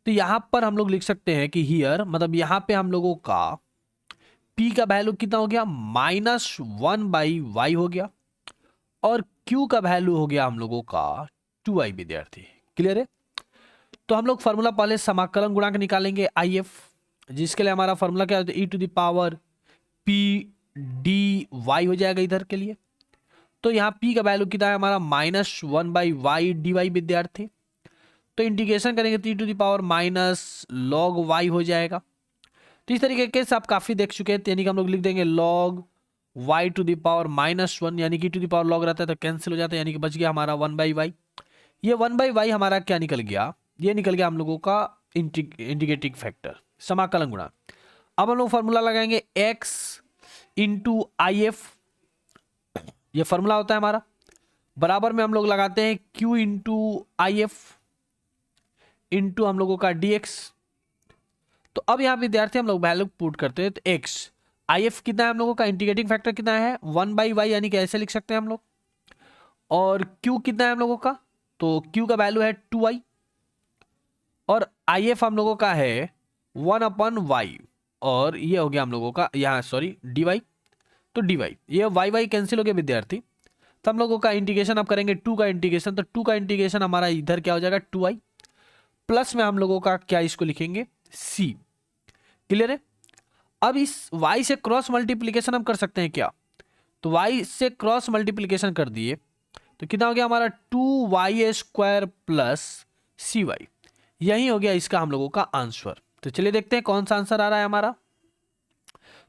तो यहां पर हम लोग लिख सकते हैं कि हियर, मतलब यहां पे हम लोगों का p का वैल्यू कितना हो गया, -1 बाई वाई हो गया, और q का वैल्यू हो गया हम लोगों का 2y विद्यार्थी, क्लियर है। तो हम लोग फॉर्मूला पहले समाकलन गुणांक निकालेंगे if, जिसके लिए हमारा फॉर्मूला क्या होता है, e to the power p d y हो जाएगा इधर के लिए। तो यहाँ p का वैल्यू कितना है हमारा, -1 बाई वाई डी वाई विद्यार्थी। तो इंटीग्रेशन करेंगे तो e to the power minus log y हो जाएगा। तो इस तरीके से आप काफी देख चुके हैं, यानी कि हम लोग लिख देंगे log y to the power -1, यानी कि टू द पावर log रहता है तो कैंसिल हो जाता है, यानी कि बच गया हमारा 1 बाई वाई। ये 1 बाई वाई हमारा क्या निकल गया, ये निकल गया हम लोगों का इंटीग्रेटिंग फैक्टर, समाकलन गुणांक। अब हम लोग फॉर्मूला लगाएंगे x इंटू आई एफ, ये फॉर्मूला होता है हमारा, बराबर में हम लोग लगाते हैं q into I F into हम लोगों का dx। तो अब यहाँ विद्यार्थी हम लोग वैल्यू पुट करते हैं, तो x आई एफ कितना है हम लोगों का, इंटीग्रेटिंग फैक्टर कितना है 1 बाई वाई, यानी कि ऐसे लिख सकते हैं हम लोग। और q कितना है हम लोगों का, तो q का वैल्यू है 2y, और आई एफ हम लोगों का है 1 अपॉन वाई, और ये हो गया हम लोगों का यहाँ सॉरी डी वाई। तो डी वाई, ये वाई वाई कैंसिल हो गया विद्यार्थी। तो हम लोगों का इंटीग्रेशन अब करेंगे 2 का इंटीग्रेशन, तो 2 का इंटीग्रेशन हमारा इधर क्या हो जाएगा 2y, प्लस में हम लोगों का क्या इसको लिखेंगे c, क्लियर है। अब इस y से क्रॉस मल्टीप्लीकेशन हम कर सकते हैं क्या? तो y से क्रॉस मल्टीप्लीकेशन कर दिए तो कितना हो गया हमारा 2y² प्लस cy। यही हो गया इसका हम लोगों का आंसर। तो चलिए देखते हैं कौन सा आंसर आ रहा है हमारा।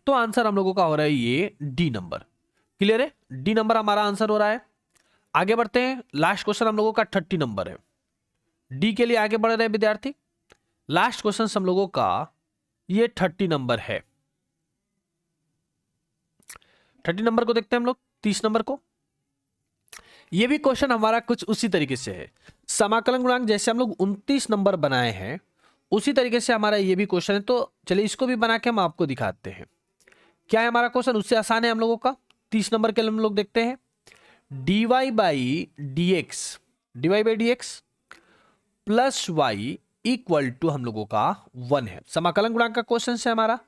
तो आंसर हम लोगों का हो रहा है ये डी नंबर। क्लियर है? डी नंबर हमारा आंसर हो रहा है। आगे बढ़ते हैं। लास्ट क्वेश्चन हम लोगों का 30 नंबर है। डी के लिए आगे बढ़ रहे हैं विद्यार्थी। लास्ट क्वेश्चन हम लोगों का ये 30 नंबर है। 30 नंबर को देखते हैं हम लोग। 30 नंबर को, ये भी क्वेश्चन हमारा कुछ उसी तरीके से है। समाकलन गुणांक जैसे हम लोग 29 नंबर बनाए हैं उसी तरीके से हमारा ये भी क्वेश्चन है। तो चलिए इसको भी बना के हम आपको दिखाते हैं। क्या है हमारा क्वेश्चन, उससे आसान है हम लोगों का। 30 नंबर के लिए हम लोग देखते हैं dy by d x plus y equal to हम लोगों का 1 है। समाकलन गुणांक का क्वेश्चन है हमारा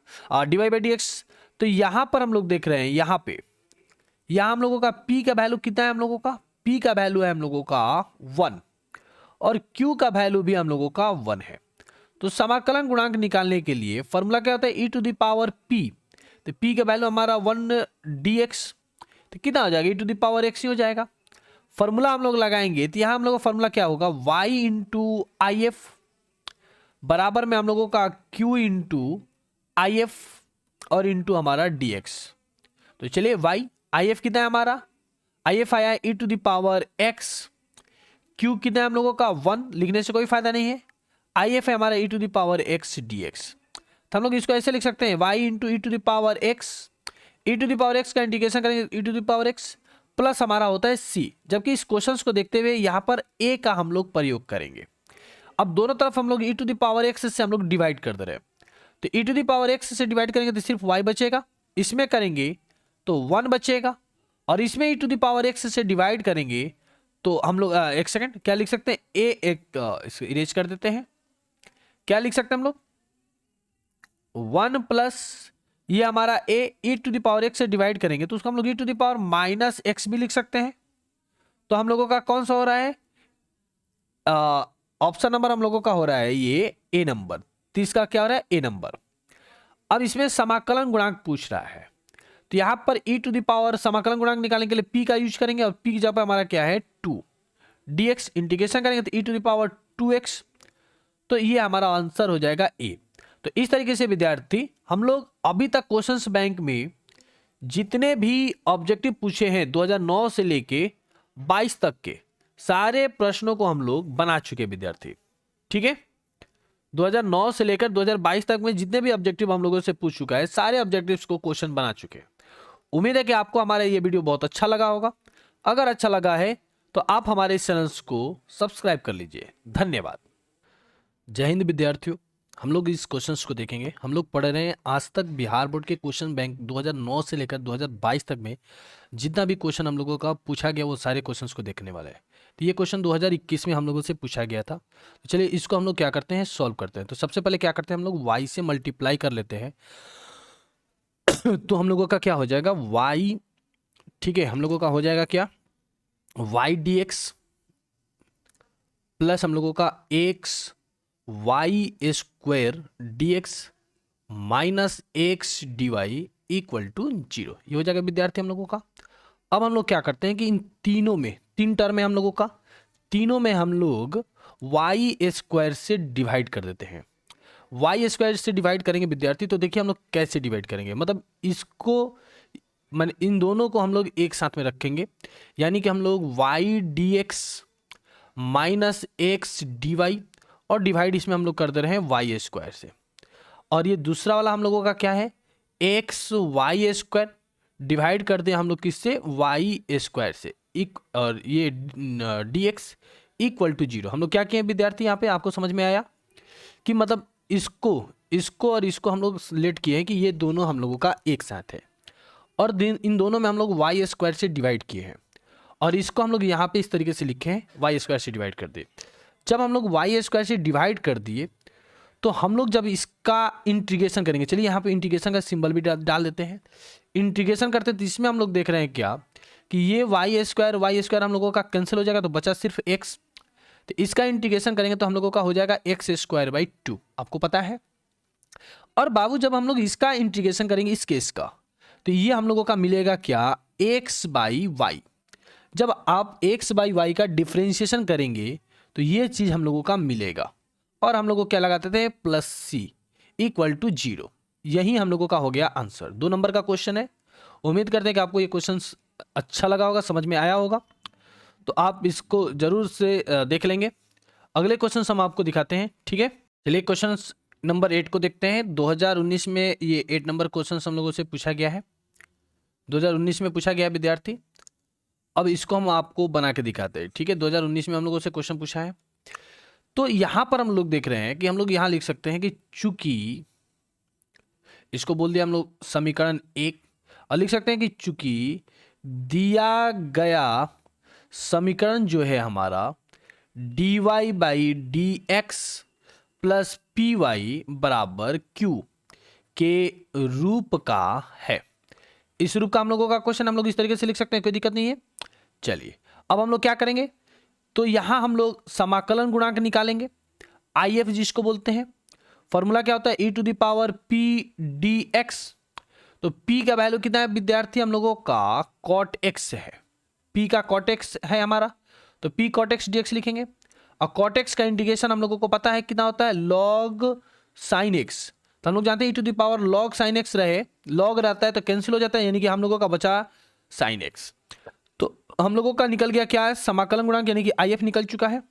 dy बाई डी एक्स। तो यहां पर हम लोग देख रहे हैं यहां हम लोगों का p का वैल्यू कितना है हम लोगों का, p का वैल्यू है हम लोगों का 1 और q का वैल्यू भी हम लोगों का 1 है। तो समाकलन गुणांक निकालने के लिए फॉर्मूला क्या होता है, e to the power p। तो p का वैल्यू हमारा 1 dx, तो कितना हो जाएगा e to the power x ही हो जाएगा। फॉर्मूला हम लोग लगाएंगे तो यहां हम लोग का फॉर्मूला क्या होगा, y इंटू आई एफ बराबर में हम लोगों का q इंटू आई एफ और इंटू हमारा dx। तो चलिए y आई एफ कितना है हमारा, आई एफ आया e to the power x, q कितना है हम लोगों का 1, लिखने से कोई फायदा नहीं है। आई एफ है हमारा e to the power x dx। तो हम लोग इसको ऐसे लिख सकते हैं y into e to the power x, e to the power x का इंटीग्रेशन करेंगे e to the power x plus हमारा होता है c। जबकि इस क्वेश्चन को देखते हुए यहाँ पर a का हम लोग प्रयोग करेंगे। अब दोनों तरफ हम लोग e to the power x से हम लोग डिवाइड कर दे रहे हैं। तो e to the power x से डिवाइड करेंगे तो सिर्फ y बचेगा, इसमें करेंगे तो 1 बचेगा, और इसमें e to the power x से डिवाइड करेंगे तो हम लोग एक सेकंड क्या लिख सकते हैं, इसको इरेज कर देते हैं। क्या लिख सकते हैं हम लोग, 1 प्लस ये हमारा e to the power x से डिवाइड करेंगे तो उसको हम लोग e to the power minus x भी लिख सकते हैं। तो हम लोगों का कौन सा हो रहा है, ऑप्शन नंबर हम लोगों का हो रहा है ये ए नंबर। तो इसका क्या हो रहा है, ए नंबर। अब इसमें समाकलन गुणांक पूछ रहा है तो यहां पर e टू द पावर समाकलन गुणांक निकालने के लिए p का यूज करेंगे और p की जगह पर हमारा क्या है 2 dx, इंटीग्रेशन करेंगे तो e to the power 2x। तो ये हमारा आंसर हो जाएगा ए। तो इस तरीके से विद्यार्थी हम लोग अभी तक क्वेश्चंस बैंक में जितने भी ऑब्जेक्टिव पूछे हैं 2009 से लेके 22 तक के सारे प्रश्नों को हम लोग बना चुके विद्यार्थी। ठीक है, 2009 से लेकर 2022 तक में जितने भी ऑब्जेक्टिव हम लोगों से पूछ चुका है सारे ऑब्जेक्टिव्स को क्वेश्चन बना चुके हैं। उम्मीद है कि आपको हमारा ये वीडियो बहुत अच्छा लगा होगा। अगर अच्छा लगा है तो आप हमारे इस चैनल को सब्सक्राइब कर लीजिए। धन्यवाद। जय हिंद विद्यार्थियों, हम लोग इस क्वेश्चंस को देखेंगे। हम लोग पढ़ रहे हैं आज तक बिहार बोर्ड के क्वेश्चन बैंक 2009 से लेकर 2022 तक में जितना भी क्वेश्चन हम लोगों का पूछा गया वो सारे क्वेश्चंस को देखने वाले हैं। तो ये क्वेश्चन 2021 में हम लोगों से पूछा गया था। तो चलिए इसको हम लोग क्या करते हैं, सॉल्व करते हैं। तो सबसे पहले क्या करते हैं, हम लोग y से मल्टीप्लाई कर लेते हैं। तो हम लोगों का क्या हो जाएगा y, ठीक है, हम लोगों का हो जाएगा क्या y dx प्लस हम लोगों का x y square dx minus x dy equal to 0। ये हो जाएगा विद्यार्थी हम लोगों का। अब हम लोग क्या करते हैं कि इन तीनों में, तीन टर्म है हम लोगों का, तीनों में हम लोग y स्क्वायर से डिवाइड कर देते हैं। y स्क्वायर से डिवाइड करेंगे विद्यार्थी तो देखिए हम लोग कैसे डिवाइड करेंगे, मतलब इसको मान इन दोनों को हम लोग एक साथ में रखेंगे, यानी कि हम लोग y dx minus x dy और डिवाइड इसमें हम लोग कर दे रहे हैं y स्क्वायर से। और ये दूसरा वाला हम लोगों का क्या है, x y स्क्वायर डिवाइड कर दें हम लोग किससे, y स्क्वायर से, और ये dx इक्वल टू 0। हम लोग क्या किए विद्यार्थी, यहाँ पे आपको समझ में आया कि मतलब इसको और इसको हम लोग लेट किए हैं कि ये दोनों हम लोगों का एक साथ है, और इन दोनों में हम लोग y स्क्वायर से डिवाइड किए हैं, और इसको हम लोग यहाँ पे इस तरीके से लिखे हैं y स्क्वायर से डिवाइड कर दिए। जब हम लोग y स्क्वायर से डिवाइड कर दिए तो हम लोग जब इसका इंटीग्रेशन करेंगे, चलिए यहाँ पे इंटीग्रेशन का सिंबल भी डाल देते हैं। इंटीग्रेशन करते हैं तो इसमें हम लोग देख रहे हैं क्या कि ये y स्क्वायर हम लोगों का कैंसिल हो जाएगा तो बचा सिर्फ x। तो इसका इंटीग्रेशन करेंगे तो हम लोगों का हो जाएगा x² बाई 2, आपको पता है। और बाबू जब हम लोग इसका इंटीग्रेशन करेंगे इस केस का, तो ये हम लोगों का मिलेगा क्या, एक्स बाई वाई। जब आप एक्स बाई वाई का डिफ्रेंशिएशन करेंगे तो ये चीज हम लोगों का मिलेगा, और हम लोग को क्या लगाते थे, प्लस सी इक्वल टू 0। यही हम लोगों का हो गया आंसर। 2 नंबर का क्वेश्चन है। उम्मीद करते हैं कि आपको ये क्वेश्चन अच्छा लगा होगा, समझ में आया होगा, तो आप इसको जरूर से देख लेंगे। अगले क्वेश्चन हम आपको दिखाते हैं, ठीक है। चलिए क्वेश्चन नंबर 8 को देखते हैं। 2019 में ये 8 नंबर क्वेश्चन हम लोगों से पूछा गया है, 2019 में पूछा गया है विद्यार्थी। अब इसको हम आपको बना के दिखाते हैं, ठीक है। 2019 में हम लोगों से क्वेश्चन पूछा है, तो यहां पर हम लोग देख रहे हैं कि हम लोग यहां लिख सकते हैं कि चूंकि, इसको बोल दिया हम लोग समीकरण 1, और लिख सकते हैं कि चूंकि दिया गया समीकरण जो है हमारा dy by d x plus p y बराबर क्यू के रूप का है। इस रूप का हम लोगों का क्वेश्चन हम लोग इस तरीके से लिख सकते हैं, कोई दिक्कत नहीं है। चलिए अब हम लोग क्या करेंगे, तो यहां हम लोग समाकलन गुणांक निकालेंगे, IF जिसको बोलते हैं। फॉर्मूला क्या होता है, e to the power p dx। तो p का वैल्यू कितना है विद्यार्थी, हम लोगों का cot x है, p का cot x है हमारा, तो p cot x dx लिखेंगे। और cot x का इंटीग्रेशन हम लोगों को पता है कितना होता है, log sin x। तो हम लोग जानते हैं e to the power log sin x रहे, log रहता है तो कैंसिल हो जाता है, यानी कि हम लोगों का बचा sin x। तो हम लोगों का निकल गया क्या है, समाकलन गुणांक, यानी कि IF निकल चुका है।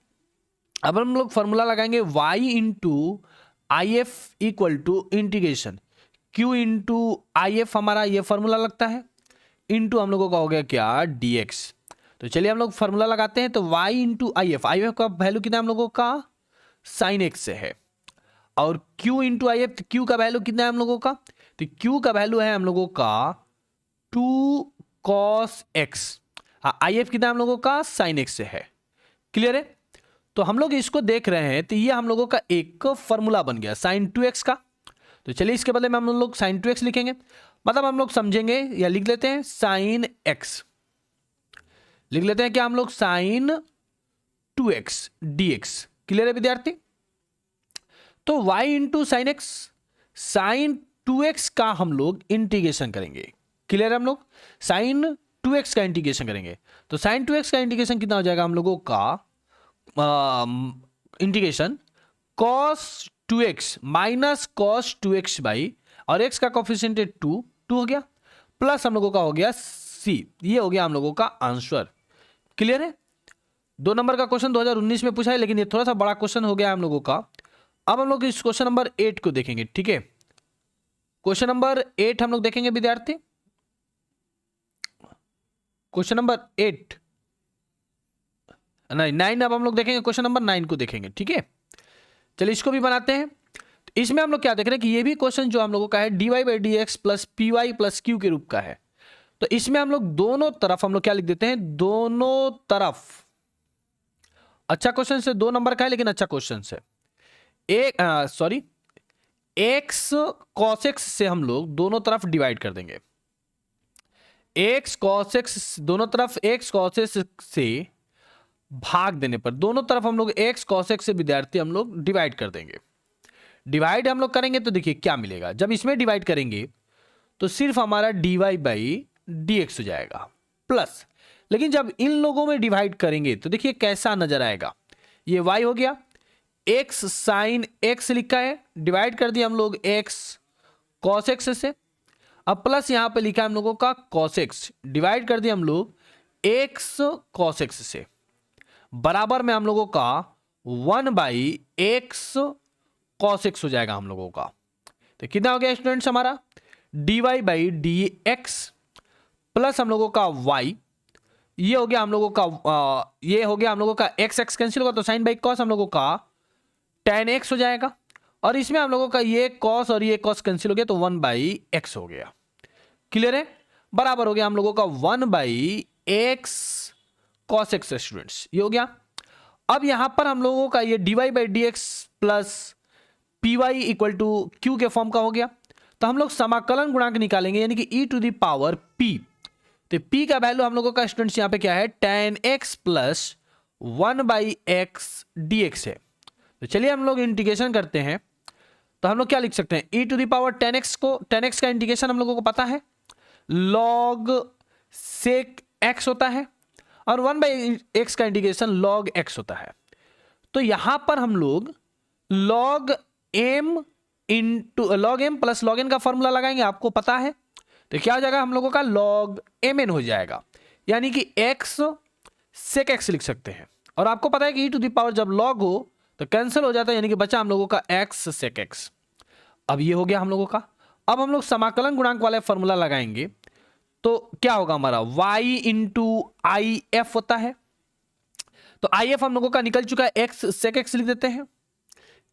अब हम लोग फॉर्मूला लगाएंगे y into IF equal to integration q into IF, हमारा ये फॉर्मूला लगता है, इंटू हम लोगों का हो गया क्या, dx। तो चलिए हम लोग फॉर्मूला लगाते हैं, तो y इंटू IF, IF का वैल्यू कितना हम लोगों का sin x से है, और q इंटू IF, तो q का वैल्यू कितना है हम लोगों का, तो q का वैल्यू है हम लोगों का 2 cos x। हाँ, IF कितना हम लोगों का sin x से है। क्लियर है। तो हम लोग इसको देख रहे हैं, तो ये हम लोगों का एक फॉर्मूला बन गया sin 2x का। तो चलिए इसके बदले में हम लोग sin 2x लिखेंगे, मतलब हम लोग समझेंगे या लिख लेते हैं sin x, लिख लेते हैं क्या हम लोग, sin 2x dx। क्लियर है विद्यार्थी। तो y into sine x, sine 2x का हम लोग इंटीग्रेशन करेंगे। क्लियर है, हम लोग साइन 2x का इंटीग्रेशन करेंगे, तो साइन 2x का इंटीग्रेशन कितना हो जाएगा हम लोगों का, integration cos 2x minus cos 2x by, और x का कोफिशिएंट 2 हो गया, प्लस हम लोगों का हो गया c। ये हो गया हम लोगों का आंसर। क्लियर है। 2 नंबर का क्वेश्चन 2019 में पूछा है, लेकिन ये थोड़ा सा बड़ा क्वेश्चन हो गया हम लोगों का। अब हम लोग इस क्वेश्चन नंबर 8 को देखेंगे, ठीक है। क्वेश्चन नंबर 8 हम लोग देखेंगे विद्यार्थी, क्वेश्चन नंबर 8 नहीं 9, अब हम लोग देखेंगे क्वेश्चन नंबर 9 को देखेंगे, ठीक है। चलिए इसको भी बनाते हैं। तो इसमें हम लोग क्या देख रहे हैं कि ये भी क्वेश्चन जो हम लोगों का है dy by d x plus p y plus q के रूप का है। तो इसमें हम लोग दोनों तरफ हम लोग क्या लिख देते हैं, दोनों तरफ, अच्छा क्वेश्चन से 2 नंबर का है, लेकिन अच्छा क्वेश्चन से एक्स कॉस एक्स से हम लोग दोनों तरफ डिवाइड कर देंगे। एक्स कॉस एक्स दोनों तरफ एक्स कॉस एक्स से भाग देने पर दोनों तरफ हम लोग एक्स कॉस एक्स से विद्यार्थी हम लोग डिवाइड कर देंगे। डिवाइड हम लोग करेंगे तो देखिए क्या मिलेगा, जब इसमें डिवाइड करेंगे तो सिर्फ हमारा dy बाई डी एक्स हो जाएगा प्लस, लेकिन जब इन लोगों में डिवाइड करेंगे तो देखिए कैसा नजर आएगा, ये y हो गया, x साइन x लिखा है, डिवाइड कर दिया हम लोग x cos x से, अब प्लस यहां पे लिखा है हम लोगों का cos x, डिवाइड कर दिया हम लोग x cos x से, बराबर में हम लोगों का 1 बाई एक्स cos x हो जाएगा हम लोगों का। तो कितना हो गया स्टूडेंट्स हमारा, dy by d x plus हम लोगों का y, ये हो गया हम लोगों का ये हो गया हम लोगों का x कैंसिल होगा तो साइन बाई कॉस हम लोगों का tan x हो जाएगा, और इसमें हम लोगों का ये cos और ये cos कैंसिल हो गया तो 1 बाई एक्स हो गया। क्लियर है, बराबर हो गया हम लोगों का 1 by x cos x students, ये हो गया। अब यहां पर हम लोगों का ये dy by d x plus p y equal to q के फॉर्म का हो गया, तो हम लोग समाकलन गुणांक निकालेंगे, यानी कि e to the power p। तो p का वैल्यू हम लोगों का स्टूडेंट्स यहां पे क्या है, tan x plus 1 by x d x है। तो चलिए हम लोग इंटीग्रेशन करते हैं, तो हम लोग क्या लिख सकते हैं, e to the power 10x को, 10x का इंडिकेशन हम लोगों को पता है log sec x होता है, और 1/x का इंडिकेशन log x होता है। तो यहां पर हम लोग log m plus log n का फॉर्मूला लगाएंगे, आपको पता है। तो क्या हो जाएगा हम लोगों का log mn हो जाएगा, यानी कि x sec x लिख सकते हैं। और आपको पता है कि e टू द पावर जब log हो तो कैंसिल हो जाता है, यानी कि बचा हम लोगों का x sec x। अब ये हो गया हम लोगों का। अब हम लोग समाकलन गुणांक वाले फॉर्मूला लगाएंगे, तो क्या होगा हमारा y इंटू आई एफ होता है। तो आई एफ हम लोगों का निकल चुका है, x sec x लिख देते हैं,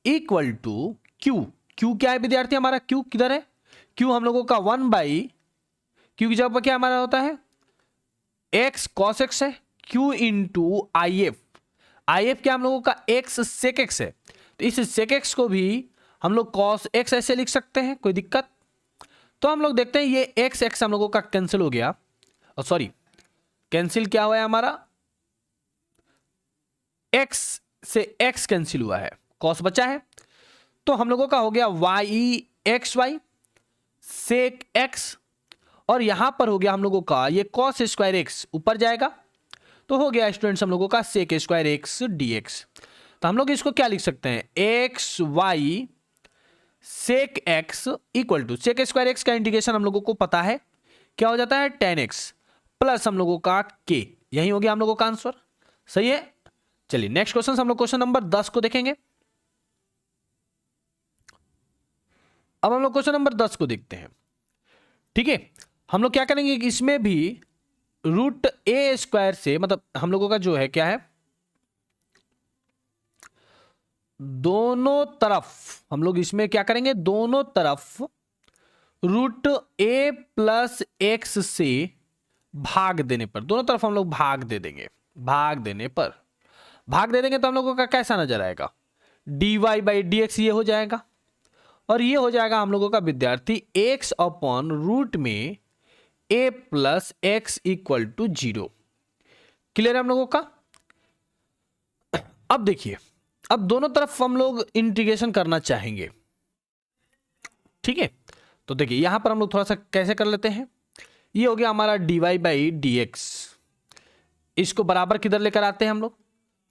इक्वल टू q। q क्या है विद्यार्थी, हमारा q किधर है, q हम लोगों का 1/q की जगह पर क्या हमारा होता है x cos x है, q into I F. I F क्या हम लोगों का x sec x है, तो इस sec x को भी हम लोग cos x ऐसे लिख सकते हैं, कोई दिक्कत। तो हम लोग देखते हैं ये x x हम लोगों का कैंसिल हो गया, और सॉरी कैंसिल क्या हुआ है हमारा, x से x कैंसिल हुआ है, cos बचा है। तो हम लोगों का हो गया y x y sec x, और यहां पर हो गया हम लोगों का ये cos स्क्वायर x ऊपर जाएगा, तो हो गया स्टूडेंट्स हम लोगों का सेक स्क्वायर x dx। तो हम लोग इसको क्या लिख सकते हैं, x y sec x equal to sec square x का इंडिकेशन हम लोगों को पता है क्या हो जाता है 10x प्लस हम लोगों का k। यही हो गया हम लोगों का आंसर, सही है। चलिए नेक्स्ट क्वेश्चन, हम लोग क्वेश्चन नंबर 10 को देखेंगे। अब हम लोग क्वेश्चन नंबर 10 को देखते हैं, ठीक है। हम लोग क्या करेंगे कि इसमें भी रूट ए स्क्वायर से, मतलब हम लोगों का जो है क्या है, दोनों तरफ हम लोग इसमें क्या करेंगे, दोनों तरफ रूट ए प्लस एक्स से भाग देने पर, दोनों तरफ हम लोग भाग दे देंगे, भाग देने पर भाग दे देंगे तो हम लोगों का कैसा नजर आएगा, dy बाई डी एक्स ये हो जाएगा, और ये हो जाएगा हम लोगों का विद्यार्थी x अपॉन रूट में a plus x equal to 0। Clear है हम लोगों का। अब देखिए, अब दोनों तरफ हम लोग इंटीग्रेशन करना चाहेंगे, ठीक है। तो देखिए यहां पर हम लोग थोड़ा सा कैसे कर लेते हैं, ये हो गया हमारा dy बाई डी एक्स, इसको बराबर किधर लेकर आते हैं हम लोग,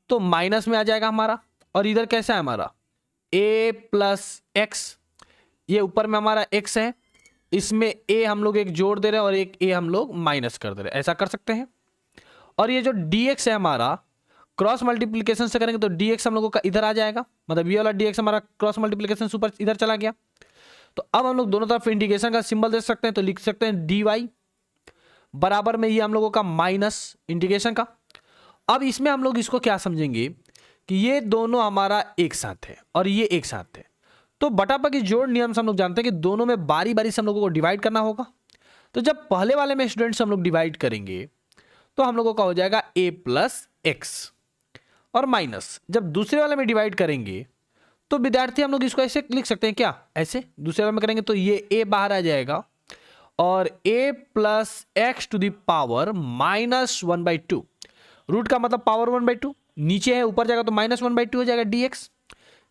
तो माइनस में आ जाएगा हमारा, और इधर कैसा है हमारा a प्लस एक्स, ये ऊपर में हमारा x है, इसमें a हम लोग एक जोड़ दे रहे हैं और एक a हम लोग माइनस कर दे रहे हैं, ऐसा कर सकते हैं। और ये जो dx है हमारा क्रॉस मल्टीप्लिकेशन से करेंगे तो dx हम लोगों का इधर आ जाएगा, मतलब ये वाला dx हमारा क्रॉस मल्टीप्लिकेशन से ऊपर इधर चला गया। तो अब हम लोग दोनों तरफ इंटीग्रेशन का सिंबल दे सकते हैं, तो लिख सकते हैं dy बराबर में ये हम लोगों का माइनस इंटीग्रेशन का। अब इसमें हम लोग इसको क्या समझेंगे कि ये दोनों हमारा एक साथ है और ये एक साथ है, तो बटापा की जोड़ नियम से हम लोग जानते हैं कि दोनों में बारी बारी से हम लोगों को डिवाइड करना होगा। तो जब पहले वाले में स्टूडेंट्स हम लोग डिवाइड करेंगे तो हम लोगों का हो जाएगा a प्लस एक्स, और माइनस जब दूसरे वाले में डिवाइड करेंगे तो विद्यार्थी हम लोग इसको ऐसे लिख सकते हैं, क्या ऐसे दूसरे वाले में करेंगे तो ये a बाहर आ जाएगा, और a plus x to the power minus 1/2, root का मतलब पावर 1/2, नीचे है ऊपर जाएगा तो माइनस 1/2 हो जाएगा dx।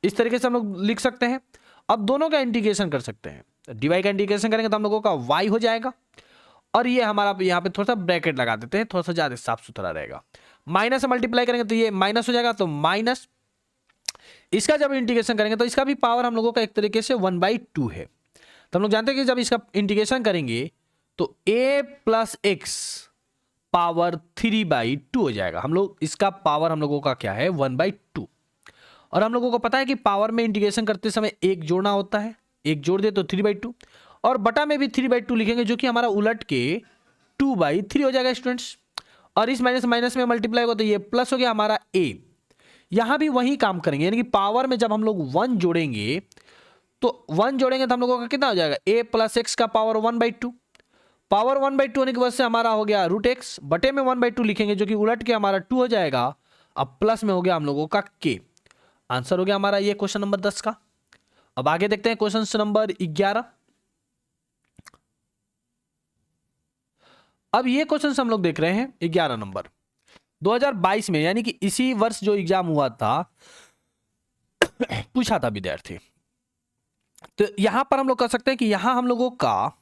इस तरीके से हम लोग लिख सकते हैं। अब दोनों का इंटीग्रेशन कर सकते हैं, dy का इंटीग्रेशन करेंगे तो हम लोगों का y हो जाएगा, और ये हमारा यहाँ पे थोड़ा सा ब्रैकेट लगा देते हैं, थोड़ा सा ज्यादा साफ सुथरा रहेगा। माइनस से मल्टीप्लाई करेंगे तो ये माइनस हो जाएगा, तो माइनस, इसका जब इंटीग्रेशन करेंगे तो इसका भी पावर हम लोगों का एक तरीके से 1/2 है। तो हम लोग जानते हैं कि जब इसका इंटीग्रेशन करेंगे तो a प्लस एक्स पावर 3/2 हो जाएगा। हम लोग इसका पावर हम लोगों का क्या है 1/2, और हम लोगों को पता है कि पावर में इंटीग्रेशन करते समय एक जोड़ना होता है, एक जोड़ दे तो 3/2, और बटा में भी 3/2 लिखेंगे जो कि हमारा उलट के 2/3 हो जाएगा स्टूडेंट्स। और इस माइनस माइनस में मल्टीप्लाई होगा तो ये प्लस हो गया हमारा a। यहां भी वही काम करेंगे, यानी कि पावर में जब हम लोग 1 जोड़ेंगे तो 1 जोड़ेंगे तो हम लोगों का कितना हो जाएगा a प्लस एक्स का पावर 1/2, पावर 1/2 होने की वजह से हमारा हो गया रूट एक्स, बटे में 1/2 लिखेंगे जो कि उलट के हमारा 2 हो जाएगा। अब प्लस में हो गया हम लोगों का k। आंसर हो गया हमारा ये क्वेश्चन नंबर 10 का। अब आगे देखते हैं क्वेश्चन नंबर 11। अब ये क्वेश्चन हम लोग देख रहे हैं 11 नंबर 2022 में, यानी कि इसी वर्ष जो एग्जाम हुआ था पूछा था विद्यार्थी। तो यहां पर हम लोग कर सकते हैं कि यहां हम लोगों का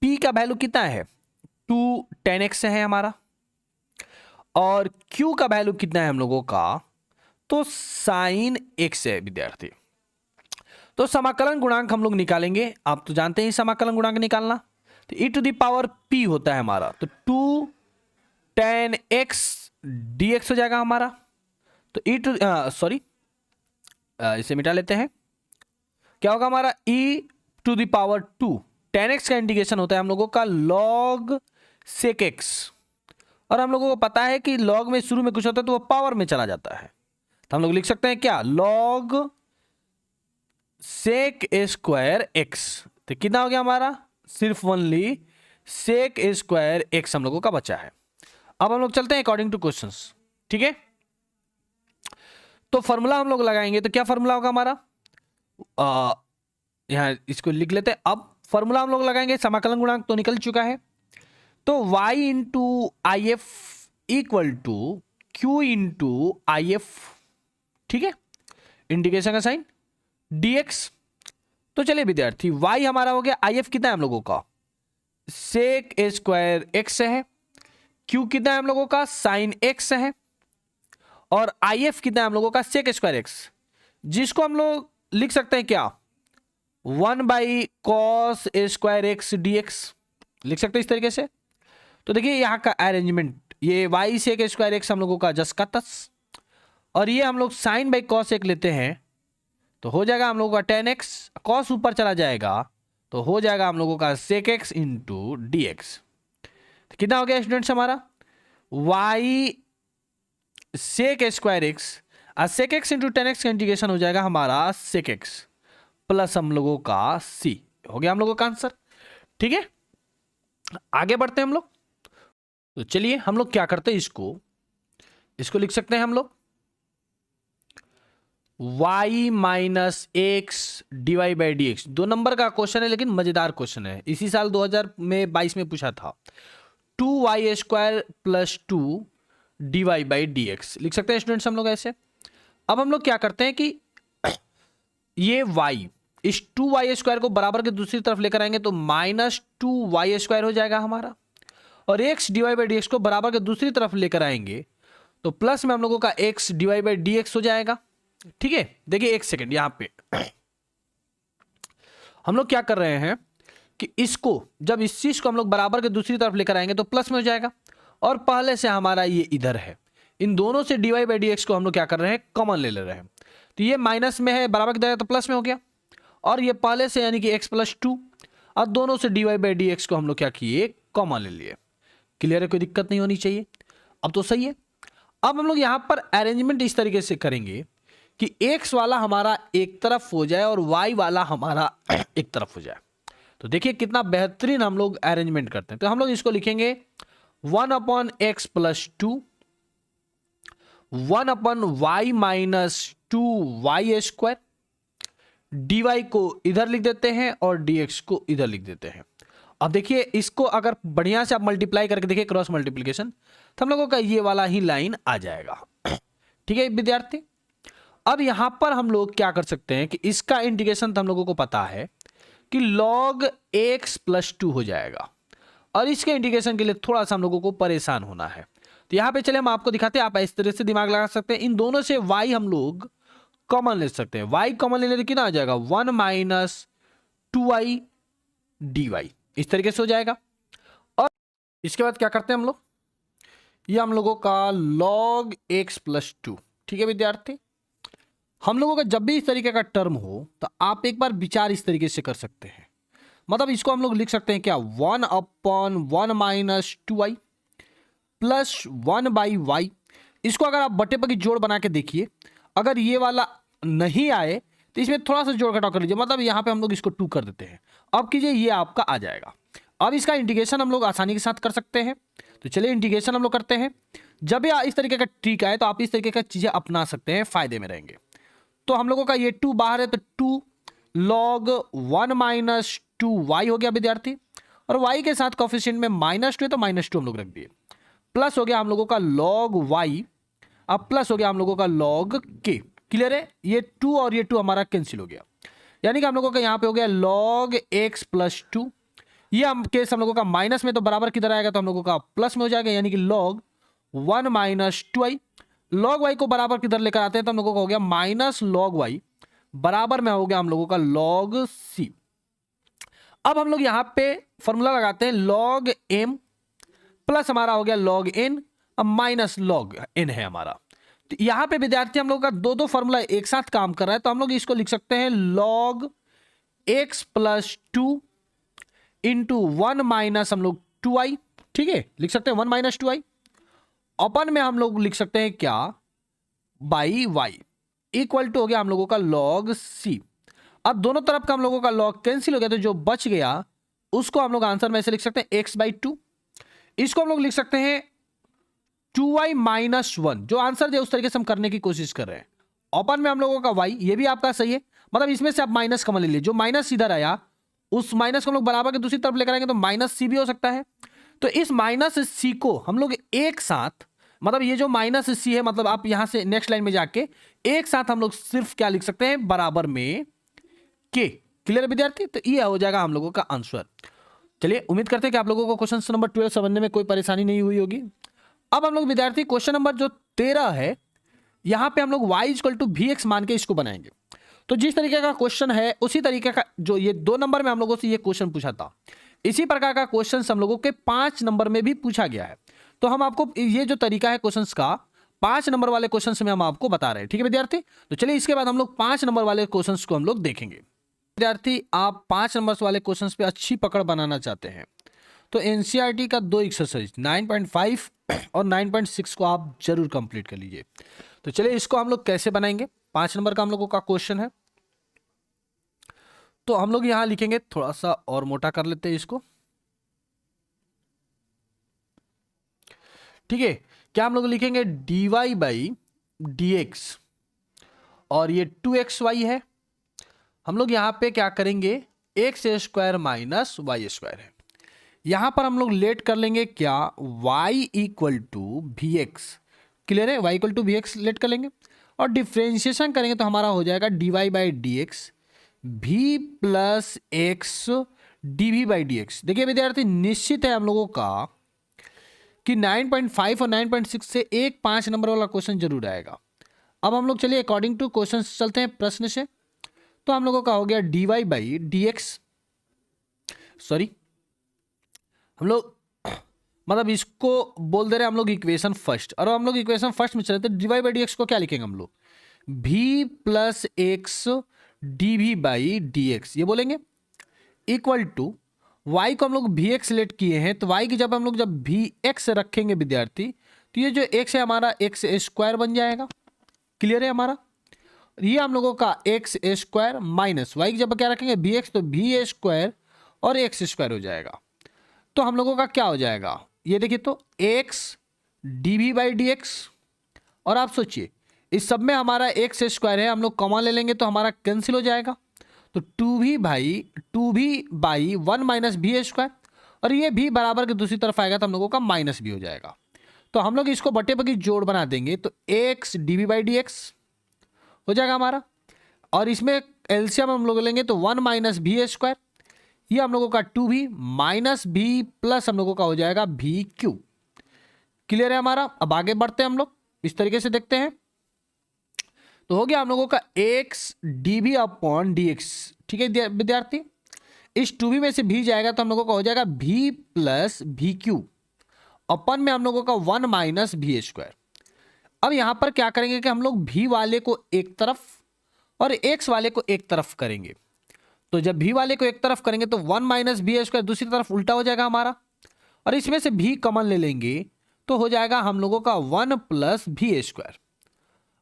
p का वैल्यू कितना है, 2 10x है हमारा, और q का वैल्यू कितना है हम लोगों का, तो sin x है विद्यार्थी। तो समाकलन गुणांक हम लोग निकालेंगे, आप तो जानते हैं समाकलन गुणांक निकालना। तो e to the power p होता है हमारा, तो 2 10x dx हो जाएगा हमारा। तो e टू सॉरी इसे मिटा लेते हैं, क्या होगा हमारा e to the power 2, 10x का इंटीग्रेशन होता है हम लोगों का log sec x, और हम लोगों को पता है कि log में शुरू में कुछ होता है तो वो पावर में चला जाता है, तो हम लोग लिख सकते हैं क्या, log sec स्क्वायर x। तो कितना हो गया हमारा, सिर्फ ओनली sec स्क्वायर x हम लोगों का बचा है। अब हम लोग चलते हैं अकॉर्डिंग टू क्वेश्चंस, ठीक है। तो फॉर्मूला हम लोग लगाएंगे, तो क्या फॉर्मूला होगा हमारा, यहां इसको लिख लेते हैं। अब फॉर्मूला हम लोग लगाएंगे, समाकलन गुणांक तो निकल चुका है, तो y into I F equal to q into I F, ठीक है, इंटीग्रेशन का साइन dx। तो चलिए विद्यार्थी, y हमारा हो गया, आई एफ कितना है हम लोगों का, सेक स्क्वायर x है, q कितना है हम लोगों का, साइन x है, और आई एफ कितना है हम लोगों का, सेक स्क्वायर x, जिसको हम लोग लिख सकते हैं क्या, 1/cos स्क्वायर x dx लिख सकते हैं इस तरीके से। तो देखिए यहाँ का अरेंजमेंट, ये y सेक स्क्वायर x हम लोगों का जस का तस, और ये हम लोग साइन बाई कॉस एक लेते हैं, तो हो जाएगा हम लोगों का 10x, कॉस ऊपर चला जाएगा तो हो जाएगा हम लोगों का sec x into d x. तो कितना हो गया स्टूडेंट्स हमारा, y sec square x, sec x into 10x का इंटीग्रेशन हो जाएगा हमारा सेक एक्स प्लस हम लोगों का c, हो गया हम लोगों का आंसर, ठीक है। आगे बढ़ते हैं हम लोग, तो चलिए हम लोग क्या करते हैं, इसको लिख सकते हैं हम लोग y minus x divide by d x. 2 number का क्वेश्चन है लेकिन मजेदार क्वेश्चन है, इसी साल 2022 में पूछा था। 2y square plus 2 dy by d x लिख सकते हैं स्टूडेंट्स हम लोग ऐसे। अब हम लोग क्या करते हैं कि ये y, इस 2y स्क्वायर को बराबर के दूसरी तरफ लेकर आएंगे तो माइनस 2y स्क्वायर हो जाएगा हमारा, और x divide by d x को बराबर के दूसरी तरफ लेकर आएंगे तो प्लस में हम लोगों का x divide by d x हो जाएगा, ठीक है। देखिए एक सेकेंड, यहां पे हम लोग क्या कर रहे हैं कि इसको, जब इस चीज को हम लोग बराबर के दूसरी तरफ लेकर आएंगे तो प्लस में हो जाएगा, और पहले से हमारा ये इधर है, इन दोनों से डी बाई डी एक्स को हम लोग क्या कर रहे हैं, कॉमन ले रहे हैं। तो ये माइनस में है, बराबर की तरह तो प्लस में हो गया, और ये पहले से यानी कि x प्लस 2, और दोनों से डी बाई डी एक्स को हम लोग क्या किए, कॉमन ले लिए। क्लियर है, कोई दिक्कत नहीं होनी चाहिए, अब तो सही है। अब हम लोग यहां पर अरेंजमेंट इस तरीके से करेंगे कि x वाला हमारा एक तरफ हो जाए और y वाला हमारा एक तरफ हो जाए। तो देखिए कितना बेहतरीन हम लोग अरेंजमेंट करते हैं। तो हम लोग इसको लिखेंगे 1/x plus 2, 1/y minus 2y square, dy को इधर लिख देते हैं और dx को इधर लिख देते हैं। अब देखिए इसको अगर बढ़िया से आप मल्टीप्लाई करके देखिए, क्रॉस मल्टीप्लिकेशन, तो हम लोगों का ये वाला ही लाइन आ जाएगा, ठीक है विद्यार्थी। अब यहां पर हम लोग क्या कर सकते हैं कि इसका इंटीग्रेशन तो हम लोगों को पता है कि log x प्लस 2 हो जाएगा, और इसके इंटीग्रेशन के लिए थोड़ा सा हम लोगों को परेशान होना है। तो यहां पे चले हम आपको दिखाते हैं, आप इस तरह से दिमाग लगा सकते हैं। इन दोनों से y हम लोग कॉमन ले सकते हैं, y कॉमन ले लेते कितना आ जाएगा, 1 माइनस 2y dy, इस तरीके से हो जाएगा। और इसके बाद क्या करते हैं हम लोग, ये हम लोगों का log x प्लस 2, ठीक है विद्यार्थी। हम लोगों का जब भी इस तरीके का टर्म हो तो आप एक बार विचार इस तरीके से कर सकते हैं, मतलब इसको हम लोग लिख सकते हैं क्या, 1/1 माइनस 2y प्लस 1/y। इसको अगर आप बटे पर की जोड़ बना के देखिए, अगर ये वाला नहीं आए तो इसमें थोड़ा सा जोड़ घटाव कर लीजिए, मतलब यहाँ पे हम लोग इसको 2 कर देते हैं। अब कीजिए, ये आपका आ जाएगा। अब इसका इंटीग्रेशन हम लोग आसानी के साथ कर सकते हैं, तो चलिए इंटीग्रेशन हम लोग करते हैं। जब भी इस तरीके का ट्रिक आए तो आप इस तरीके का चीजें अपना सकते हैं, फायदे में रहेंगे। तो हम लोगों का ये 2 बाहर है तो 2 log 1 माइनस 2y हो गया विद्यार्थी, और y के साथ कोफिशिएंट में -2 है तो -2 हम लोग रख दिए, प्लस हो गया हम लोगों का log y, अब प्लस हो गया हम लोगों का log k। क्लियर है, ये 2 और ये 2 हमारा कैंसिल हो गया। यानी कि हम लोगों का यहाँ पे हो गया log x प्लस 2। ये हम केस हम लोगों का माइनस में, तो बराबर किधर आएगा तो हम लोगों का प्लस में हो जाएगा, यानी कि log 1 minus 2i। log y को बराबर किधर लेकर आते हैं तो हम लोगों का हो गया माइनस log y, बराबर में हो गया हम लोगों का log c। अब हम लोग यहां पे फॉर्मूला लगाते हैं, log m प्लस हमारा हो गया log n, अब माइनस log n है हमारा। तो यहां पे विद्यार्थी हम लोग का दो दो फॉर्मूला एक साथ काम कर रहा है, तो हम लोग इसको लिख सकते हैं log x plus 2 into 1 minus हम लोग 2i, ठीक है, लिख सकते हैं 1 माइनस 2i। अपन में हम लोग लिख सकते हैं क्या, बाई y इक्वल टू हो गया हम लोगों का log c। अब दोनों तरफ का हम लोगों का log कैंसिल हो गया, तो जो बच गया उसको हम लोग आंसर में ऐसे लिख सकते हैं x बाई 2। इसको हम लोग लिख सकते हैं 2y माइनस 1। जो आंसर दिया उस तरीके से हम करने की कोशिश कर रहे हैं। ओपन में हम लोगों का y, ये भी आपका सही है, मतलब इसमें से आप माइनस कॉमन ले लीजिए, जो माइनस इधर आया उस माइनस को हम लोग बराबर के दूसरी तरफ लेकर आएंगे तो माइनस सी भी हो सकता है। तो इस माइनस सी को हम लोग एक साथ, मतलब ये जो माइनस सी है, मतलब आप यहां से नेक्स्ट लाइन में जाके एक साथ हम लोग सिर्फ क्या लिख सकते हैं, बराबर में के। क्लियर विद्यार्थी, तो ये हो जाएगा हम लोगों का आंसर। चलिए, उम्मीद करते हैं कि आप लोगों को क्वेश्चन नंबर 12 समझने में कोई परेशानी नहीं हुई होगी। अब हम लोग विद्यार्थी क्वेश्चन नंबर जो 13 है, यहां पे हम लोग y equal to v x मान के इसको बनाएंगे। तो जिस तरीके का क्वेश्चन है उसी तरीके का, जो ये 2 नंबर में हम लोगों से ये क्वेश्चन पूछा था, इसी प्रकार का क्वेश्चन हम लोगों के 5 नंबर में भी पूछा गया है। तो हम आपको ये जो तरीका है क्वेश्चंस का, 5 नंबर वाले क्वेश्चंस में हम आपको बता रहे हैं, ठीक है विद्यार्थी। तो चलिए इसके बाद हम लोग 5 नंबर वाले क्वेश्चंस को हम लोग देखेंगे। विद्यार्थी, आप 5 नंबर वाले क्वेश्चंस पे अच्छी पकड़ बनाना चाहते हैं तो एनसीईआरटी का 2 एक्सरसाइज 9.5 और 9.6 को आप जरूर कंप्लीट कर लीजिए। तो चलिए इसको हम लोग कैसे बनाएंगे, 5 नंबर का हम लोगों का क्वेश्चन है। तो हम लोग यहां लिखेंगे, थोड़ा सा और मोटा कर लेते हैं इसको, ठीक है। क्या हम लोग लिखेंगे dy बाई dx, और ये 2xy है। हम लोग यहां पे क्या करेंगे, x square minus y square है। यहां पर हम लोग लेट कर लेंगे क्या, y equal to v x. Clear है, y equal to v x let कर लेंगे, और डिफ्रेंशिएशन करेंगे तो हमारा हो जाएगा dy by d x v plus x d v by d x. देखिए विद्यार्थी, निश्चित है हम लोगों का कि 9.5 और 9.6 से एक 5 नंबर वाला क्वेश्चन जरूर आएगा। अब हम लोग चलिए अकॉर्डिंग टू क्वेश्चन चलते हैं प्रश्न से। तो हम लोगों का हो गया dy by d x, sorry हम लोग मतलब इसको बोल दे रहे हैं हम लोग इक्वेशन फर्स्ट, और हम लोग इक्वेशन फर्स्ट में चले तो dy बाई डी एक्स को क्या लिखेंगे हम लोग, v plus x d v by d x, ये बोलेंगे, इक्वल टू y को हम लोग वी एक्स लेट किए हैं, तो y की जब हम लोग जब वी एक्स रखेंगे विद्यार्थी, तो ये जो x है हमारा एक्स स्क्वायर बन जाएगा। क्लियर है हमारा, ये हम लोगों का एक्स स्क्वायर माइनस y की जब क्या रखेंगे वी एक्स, तो वी स्क्वायर और एक्स स्क्वायर हो जाएगा। तो हम लोगों का क्या हो जाएगा, ये देखिए, तो x d v by d x, और आप सोचिए इस सब में हमारा एक्स स्क्वायर है, हम लोग कॉमन ले लेंगे तो हमारा कैंसिल हो जाएगा। तो 2v by 1 minus we square, और ये भी बराबर के दूसरी तरफ आएगा तो हम लोगों का माइनस भी हो जाएगा। तो हम लोग इसको बटे बकी जोड़ बना देंगे, तो x d v by d x हो जाएगा हमारा, और इसमें एलसीएम हम लोग लेंगे तो 1 माइनस वी स्क्वायर, ये हम लोगों का 2v माइनस v प्लस हम लोगों का हो जाएगा वी क्यू। क्लियर है हमारा। अब आगे बढ़ते हैं हम लोग, इस तरीके से देखते हैं। तो हो गया हम लोगों का x d v upon d x, ठीक है विद्यार्थी। इस 2v में से v जाएगा तो हम लोगों का हो जाएगा v प्लस वी क्यू, अपन में हम लोगों का 1 माइनस वी स्क्वायर। अब यहां पर क्या करेंगे कि हम लोग v वाले को एक तरफ और x वाले को एक तरफ करेंगे। तो जब v वाले को एक तरफ करेंगे तो 1 माइनस वी स्क्वायर दूसरी तरफ उल्टा हो जाएगा हमारा, और इसमें से v कॉमन ले लेंगे तो हो जाएगा हम लोगों का 1 प्लस वी स्क्वायर,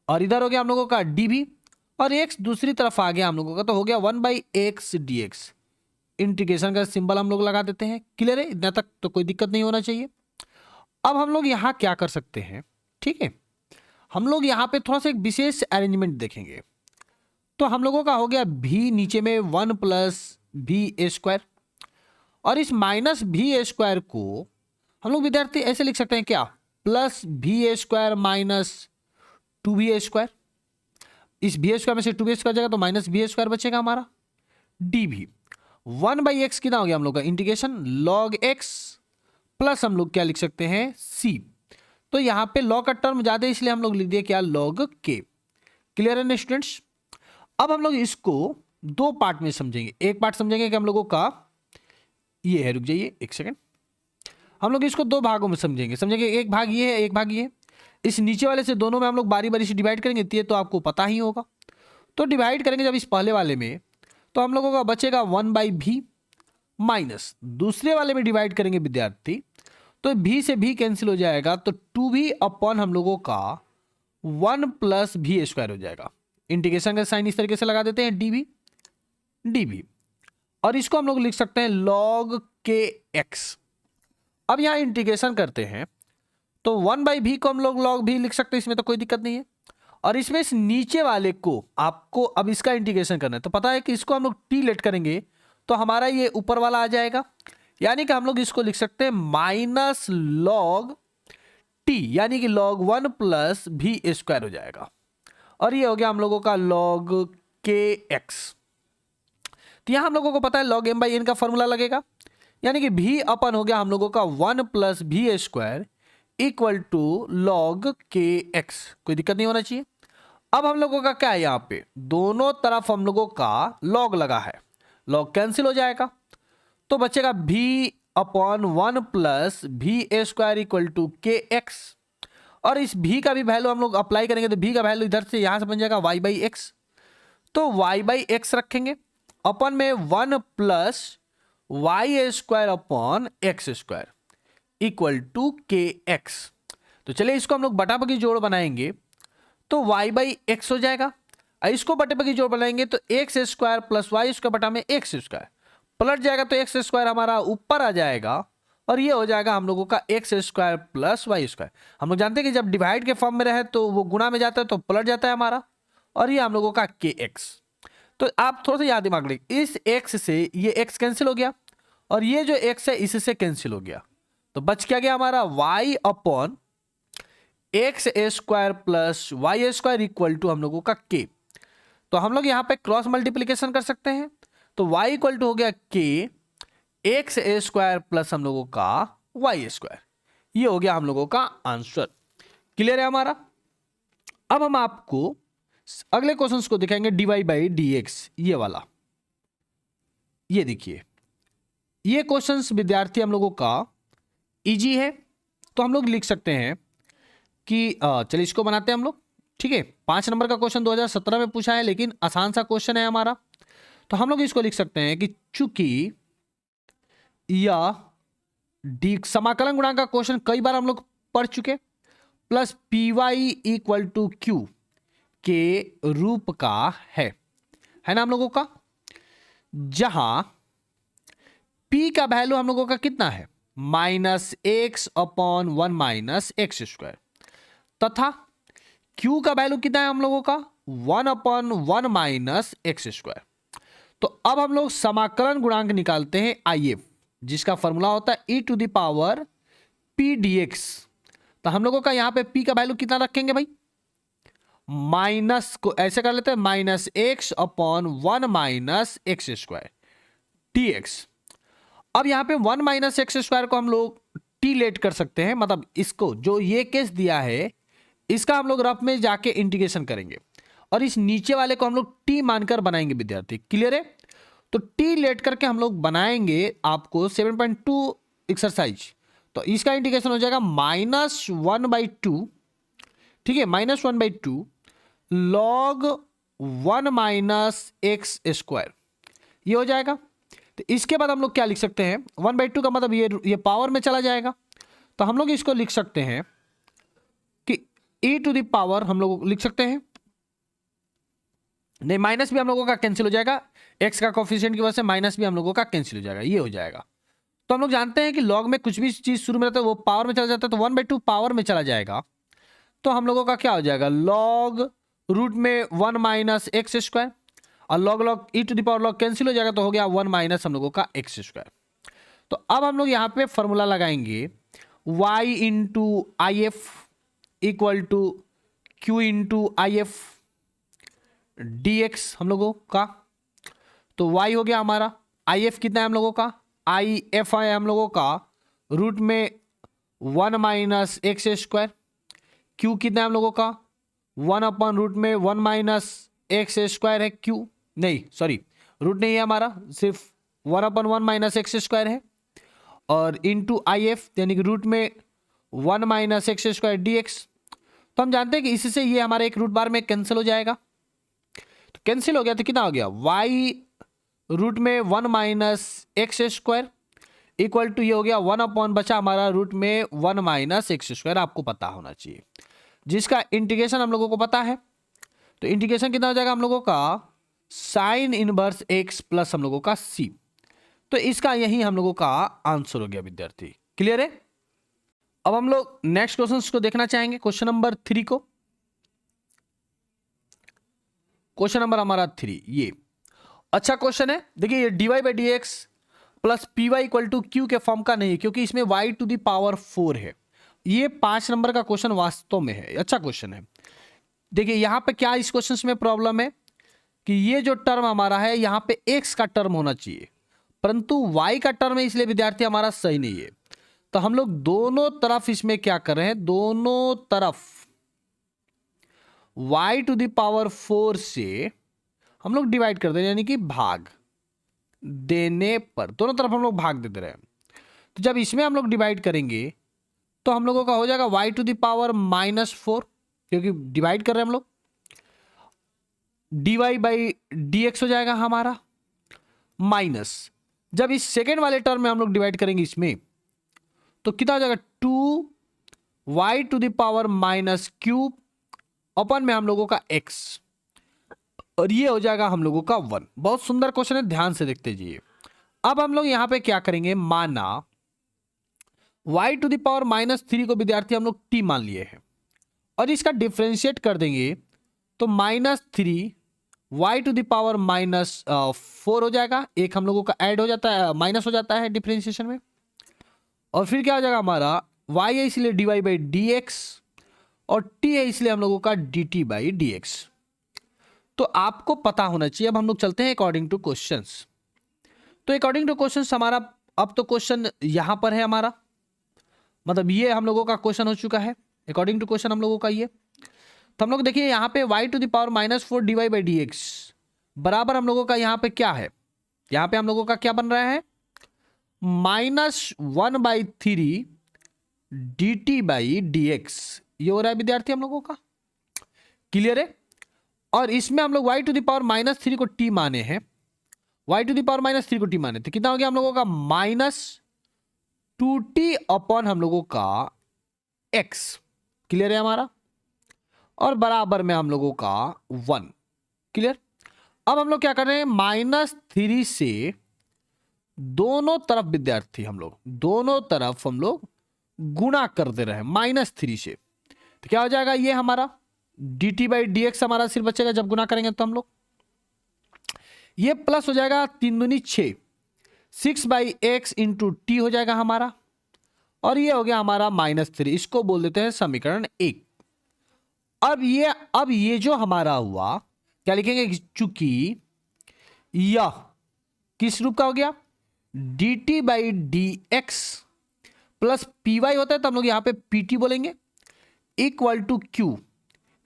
और इधर हो गया हम लोगों का dv, और x दूसरी तरफ आ गया हम लोगों का, तो हो गया 1 by x d x. Integration का सिंबल हम लोग लगा देते हैं। क्लियर है, इतना तक तो कोई दिक्कत नहीं होना चाहिए। अब हम लोग यहाँ क्या कर सकते हैं, ठीक है, हम लोग यहाँ पे थोड़ा सा एक विशेष अरेंजमेंट देखेंगे। तो हम लोगों का हो गया v नीचे में 1 प्लस वी स्क्वायर, और इस माइनस वी स्क्वायर को हम लोग विद्यार्थी ऐसे लिख सकते हैं क्या, plus v square minus 2v square. इस वी स्क्वायर में से 2v स्क्वायर जाएगा तो माइनस वी स्क्वायर बचेगा हमारा। डी भी। 1/x कितना हो गया हम लोग का इंटीग्रेशन log x प्लस हम लोग क्या लिख सकते हैं c। तो यहां पे log का टर्म ज्यादा है इसलिए हम लोग लिख दिए क्या log k। क्लियर है ना स्टूडेंट्स। अब हम लोग इसको दो पार्ट में समझेंगे। एक पार्ट समझेंगे कि हम लोगों का ये है, रुक जाइए एक सेकंड, हम लोग इसको दो भागों में समझेंगे एक भाग ये है, एक भाग ये है। इस नीचे वाले से दोनों में हम लोग बारी बारी से डिवाइड करेंगे, ये तो आपको पता ही होगा। तो डिवाइड करेंगे जब इस पहले वाले में तो हम लोगों का बचेगा 1/v माइनस दूसरे वाले में डिवाइड करेंगे विद्यार्थी, तो v से v कैंसिल हो जाएगा, तो 2v अपॉन हम लोगों का 1 प्लस v स्क्वायर हो जाएगा। इंटीग्रेशन का साइन इस तरीके से लगा देते हैं dv, और इसको हम लोग लिख सकते हैं log kx। अब यहां इंटीग्रेशन करते हैं तो 1/v को हम लोग log v लिख सकते हैं, इसमें तो कोई दिक्कत नहीं है। और इसमें इस नीचे वाले को आपको अब इसका इंटीग्रेशन करना है, तो पता है कि इसको हम लोग t लेट करेंगे तो हमारा ये ऊपर वाला आ जाएगा, यानी कि हम लोग इसको लिख सकते हैं माइनस log t, यानी कि log 1 प्लस v स्क्वायर हो जाएगा। और ये हो गया हम लोगों का log kx। तो यहां हम लोगों को पता है log m/n का फॉर्मूला लगेगा, यानी कि v अपन हो गया हम लोगों का 1 plus v square equal to log kx। कोई दिक्कत नहीं होना चाहिए। अब हम लोगों का क्या है, यहां पे दोनों तरफ हम लोगों का log लगा है, log कैंसिल हो जाएगा तो बचेगा v upon 1 plus v square equal to kx। और इस v का भी वैल्यू हम लोग अप्लाई करेंगे तो v का वैल्यू इधर से यहां से बन जाएगा y/x, तो y/x रखेंगे अपन में 1 plus y square upon x square equal to kx। तो चलिए इसको हम लोग बटा बकी जोड़ बनाएंगे तो y/x हो जाएगा। इसको बटे बकी जोड़ बनाएंगे तो x square plus y square बटा में x स्क्वायर पलट जाएगा, तो x स्क्वायर हमारा ऊपर आ जाएगा और ये हो जाएगा हम लोगों का x square plus y square. हम लोग जानते हैं कि जब डिवाइड के फॉर्म में रहे तो वो गुणा में जाता है तो पलट जाता है हमारा, और ये हम लोगों का kx। तो आप थोड़ा सा याद दिमाग रखिए, इस x से ये x कैंसिल हो गया और ये जो x है इससे कैंसिल हो गया, तो बच क्या गया हमारा y upon x square plus y square equal to हम लोगों का k। तो हम लोग यहां पे क्रॉस मल्टीप्लीकेशन कर सकते हैं, तो y इक्वल टू हो गया k एक्स स्क्वायर प्लस हम लोगों का वाई स्क्वायर। ये हो गया हम लोगों का आंसर। क्लियर है हमारा। अब हम आपको अगले क्वेश्चंस को दिखाएंगे dy/dx, ये वाला। ये देखिए ये क्वेश्चंस विद्यार्थी हम लोगों का इजी है, तो हम लोग लिख सकते हैं कि चलिए इसको बनाते हैं हम लोग, ठीक है। 5 नंबर का क्वेश्चन 2017 में पूछा है, लेकिन आसान सा क्वेश्चन है हमारा, तो हम लोग इसको लिख सकते हैं कि चूंकि यह डी समाकलन गुणांक का क्वेश्चन कई बार हम लोग पढ़ चुके, plus py equal to q के रूप का है ना हम लोगों का, जहां p का वैल्यू हम लोगों का कितना है -x upon 1 minus x square, तथा q का वैल्यू कितना है हम लोगों का 1 अपॉन 1 माइनस एक्स स्क्वायर। तो अब हम लोग समाकलन गुणांक निकालते हैं if, जिसका फॉर्मूला होता है e to the power p dx। तो हम लोगों का यहां पे p का वैल्यू कितना रखेंगे भाई, माइनस को ऐसे कर लेते हैं -x upon 1 minus x square dx। अब यहां पे 1 माइनस एक्स स्क्वायर को हम लोग t लेट कर सकते हैं, मतलब इसको जो ये केस दिया है इसका हम लोग रफ में जाके इंटीग्रेशन करेंगे और इस नीचे वाले को हम लोग t मानकर बनाएंगे विद्यार्थी। क्लियर है। तो t लेट करके हम लोग बनाएंगे आपको 7.2 एक्सरसाइज, तो इसका इंटीग्रेशन हो जाएगा -1/2, ठीक है, -1/2 log 1 माइनस एक्स स्क्वायर, ये हो जाएगा। तो इसके बाद हम लोग क्या लिख सकते हैं, 1/2 का मतलब ये पावर में चला जाएगा, तो हम लोग इसको लिख सकते हैं कि e टू द पावर हम लोग लिख सकते हैं, नहीं माइनस भी हम लोगों का कैंसिल हो जाएगा, x का कोफिशिएंट की वजह से माइनस भी हम लोगों का कैंसिल हो जाएगा, ये हो जाएगा। तो हम लोग जानते हैं कि log में कुछ भी चीज शुरू में रहता है वो पावर में चला जाता है, तो 1/2 पावर में चला जाएगा, तो हम लोगों का क्या हो जाएगा log रूट में 1 माइनस एक्स स्क्वायर, और log e to the power log cancel हो जाएगा, तो हो गया 1 माइनस हम लोगों का एक्स स्क्वायर। तो अब हम लोग यहाँ पे फॉर्मूला लगाएंगे y into I F equal to q into I F dx हम लोगों का। तो y हो गया हमारा, आई एफ कितना है हम लोगों का, आई एफ है हम लोगों का रूट में 1 माइनस एक्स स्क्वायर, क्यू कितना है हम लोगों का 1 अपॉन रूट में 1 माइनस एक्स स्क्वायर है, क्यू नहीं सॉरी रूट नहीं है हमारा, सिर्फ 1 अपॉन 1 माइनस एक्स स्क्वायर है, और इंटू आई एफ यानी कि रूट में 1 minus x square d x. तो हम जानते हैं कि इससे ये हमारे एक रूट बार में कैंसिल हो जाएगा, तो कैंसिल हो गया तो कितना हो गया y रूट में 1 minus x square equal to ये हो गया 1 अपॉन बचा हमारा रूट में 1 माइनस एक्स स्क्वायर, आपको पता होना चाहिए, जिसका इंटीग्रेशन हम लोगों को पता है। तो इंटीग्रेशन कितना हो जाएगा हम लोगों का साइन इनवर्स एक्स प्लस हम लोगों का c। तो इसका यही हम लोगों का आंसर हो गया विद्यार्थी, क्लियर है। अब हम लोग नेक्स्ट क्वेश्चन को देखना चाहेंगे, क्वेश्चन नंबर 3 को। क्वेश्चन नंबर हमारा 3 ये अच्छा क्वेश्चन है। देखिए ये dy by d x plus p y equal to q के फॉर्म का नहीं है, क्योंकि इसमें y टू दी पावर 4 है। ये 5 नंबर का क्वेश्चन वास्तव में है, अच्छा क्वेश्चन है। देखिए यहां पे क्या इस क्वेश्चन में प्रॉब्लम है कि ये जो टर्म हमारा है यहां पे x का टर्म होना चाहिए, परंतु y का टर्म है, इसलिए विद्यार्थी हमारा सही नहीं है। तो हम लोग दोनों तरफ इसमें क्या कर रहे हैं, दोनों तरफ y टू दी पावर 4 से हम लोग डिवाइड कर दे रहे हैं, यानी कि भाग देने पर दोनों तरफ हम लोग भाग दे रहे हैं। तो जब इसमें हम लोग डिवाइड करेंगे तो हम लोगों का हो जाएगा y टू दी पावर -4, क्योंकि डिवाइड कर रहे हैं हम लोग, dy बाई डी एक्स हो जाएगा हमारा माइनस, जब इस सेकेंड वाले टर्म में हम लोग डिवाइड करेंगे इसमें तो कितना हो जाएगा 2y to the power minus cube अपन में हम लोगों का x, और ये हो जाएगा हम लोगों का 1। बहुत सुंदर क्वेश्चन है, ध्यान से देखते जाइए। अब हम लोग यहां पे क्या करेंगे, माना y टू द पावर -3 को विद्यार्थी हम लोग t मान लिए हैं, और इसका डिफरेंशिएट कर देंगे तो -3 y टू द पावर -4 हो जाएगा, एक हम लोगों का ऐड हो जाता है, माइनस हो जाता है डिफरेंशिएशन में, और फिर क्या हो जाएगा हमारा y है इसलिए dy बाई डी एक्स, और t है इसलिए हम लोगों का dt बाई डी एक्स। तो आपको पता होना चाहिए। अब हम लोग चलते हैं अकॉर्डिंग टू क्वेश्चंस। तो अकॉर्डिंग टू क्वेश्चंस हमारा अब तो क्वेश्चन यहां पर है हमारा, मतलब ये हम लोगों का क्वेश्चन हो चुका है अकॉर्डिंग टू क्वेश्चन हम लोगों का ये। तो हम लोग देखिए यहाँ पे y to the power -4 dy by d x बराबर हम लोगों का यहाँ पे क्या है, यहाँ पे हम लोगों का क्या बन रहा है -1/3 dt बाई डी एक्स, ये हो रहा है विद्यार्थी हम लोगों का, क्लियर है। और इसमें हम लोग y टू द पावर -3 को t माने हैं, y टू द पावर -3 को t माने, तो कितना हो गया हम लोगों का -2t अपॉन हम लोगों का x, क्लियर है हमारा, और बराबर में हम लोगों का 1, क्लियर। अब हम लोग क्या कर रहे हैं, -3 से दोनों तरफ विद्यार्थी हम लोग दोनों तरफ हम लोग गुणा कर दे रहे हैं -3 से, तो क्या हो जाएगा ये हमारा dt बाई डी एक्स हमारा सिर्फ बचेगा जब गुना करेंगे तो हम लोग, ये प्लस हो जाएगा 3 दूनी 6, 6/x इंटू टी हो जाएगा हमारा, और ये हो गया हमारा -3, इसको बोल देते हैं समीकरण 1। अब ये जो हमारा हुआ क्या लिखेंगे, चूंकि यह किस रूप का हो गया dt by d x plus p y होता है, तो हम लोग यहां पे pt बोलेंगे, इक्वल टू क्यू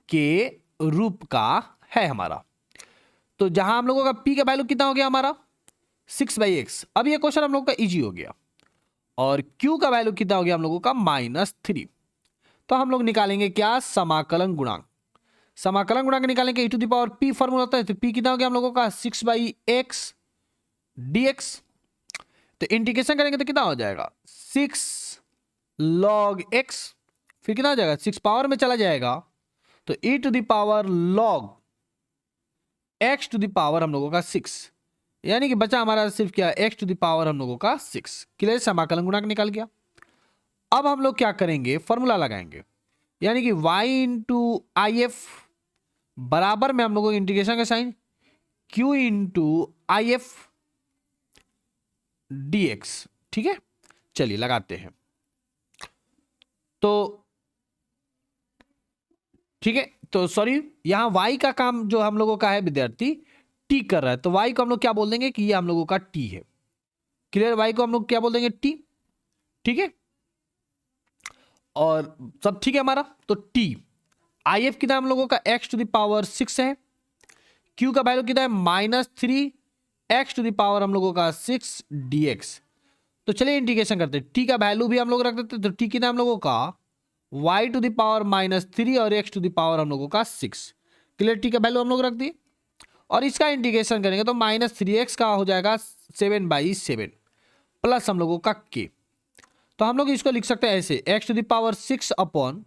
के रूप का है हमारा। तो जहां हम लोगों का p का वैल्यू कितना हो गया हमारा 6/x। अब ये क्वेश्चन हम लोग का इजी हो गया, और q का वैल्यू कितना हो गया हम लोगों का -3। तो हम लोग निकालेंगे क्या, समाकलन गुणांक। समाकलन गुणांक निकालेंगे e to the power p formula होता है, तो p कितना हो गया हम लोगों का 6/x dx। तो इंटीग्रेशन करेंगे तो कितना हो जाएगा 6 log x, फिर कितना हो जाएगा 6 पावर में चला जाएगा, तो e to the power log x to the power हम लोगों का 6, यानी कि बचा हमारा सिर्फ क्या x टू द पावर हम लोगों का 6, क्लियर। समाकलन गुणांक निकल गया। अब हम लोग क्या करेंगे, फॉर्मूला लगाएंगे, यानी कि y इंटू आई एफ बराबर में हम लोगों को इंटीग्रेशन का sign q into I F d x, ठीक है। चलिए लगाते हैं, तो ठीक है, तो सॉरी यहां y का काम जो हम लोगों का है विद्यार्थी टी कर रहा है, तो y को हम लोग क्या बोल देंगे कि ये हम लोगों का t है। क्लियर, y को हम लोग क्या बोल देंगे, t। ठीक है, और सब ठीक है हमारा। तो t if कितना हम लोगों का x⁶ है, q का वैल्यू कितना है -3 x⁴ हम लोगों का 6 dx। तो चलिए इंटीग्रेशन करते हैं, t का वैल्यू भी हम लोग रख देते हैं, तो t कितना हम लोगों का y⁻³ और x⁻ हम लोगों का 6। क्लियर, t का वैल्यू हम लोग रख दिए और इसका इंटीग्रेशन करेंगे तो -3x का हो जाएगा 7/7 प्लस हम लोगों का k। तो हम लोग इसको लिख सकते हैं ऐसे x⁶ अपॉन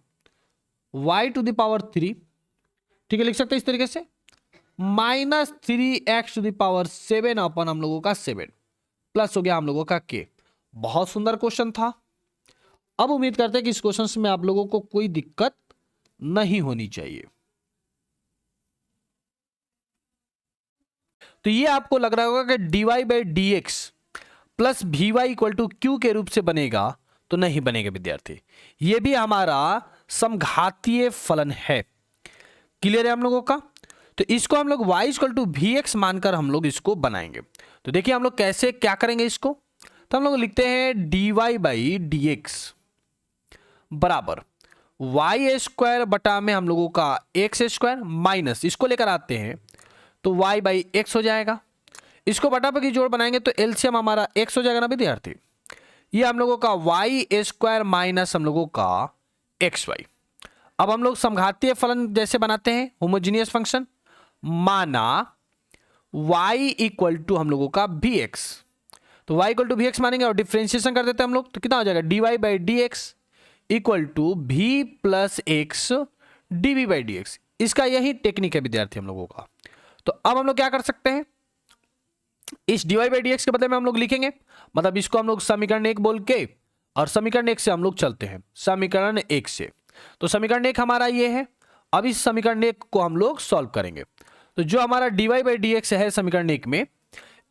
y⁻3, ठीक है, लिख सकते हैं इस तरीके से -3x⁷ अपॉन हम लोगों का 7 प्लस हो गया हम लोगों का k। बहुत सुंदर क्वेश्चन था। अब उम्मीद करते हैं कि इस क्वेश्चन में आप लोगों को कोई दिक्कत नहीं होनी चाहिए। तो ये आपको लग रहा होगा कि dy/dx प्लस vy=q के रूप से बनेगा, तो नहीं बनेगा विद्यार्थी, ये भी हमारा समघातीय फलन है। क्लियर है हम लोगों का। तो इसको हम लोग y=vx मानकर हम लोग इसको बनाएंगे। तो देखिए हम लोग कैसे क्या करेंगे इसको, तो हम लोग लिखते हैं dy/dx बराबर y² बटा में हम लोगों का x² माइनस इसको लेकर आते हैं तो y/x हो जाएगा। इसको बटा पर की जोड़ बनाएंगे तो एलसीएम हमारा x हो जाएगा ना विद्यार्थी। ये हम लोगों का y² माइनस हम लोगों का xy। अब हम लोग समघातीय फलन जैसे बनाते हैं, होमोजीनियस फंक्शन, माना y हम लोगों का vx, तो y vx मानेंगे और डिफरेंशिएशन कर देते हैं हम लोग, तो कितना हो जाएगा dy/dx v plus x dv/dx। इसका यही टेक्निक है विद्यार्थी हम लोगों का। तो अब हम लोग क्या कर सकते हैं, इस dy/dx के बदले में हम लोग लिखेंगे, मतलब इसको हम लोग समीकरण 1 बोल के और समीकरण 1 से हम लोग चलते हैं समीकरण 1 से। तो समीकरण 1 हमारा ये है। अब इस समीकरण 1 को हम लोग सॉल्व करेंगे, तो जो हमारा dy/dx है समीकरण 1 में,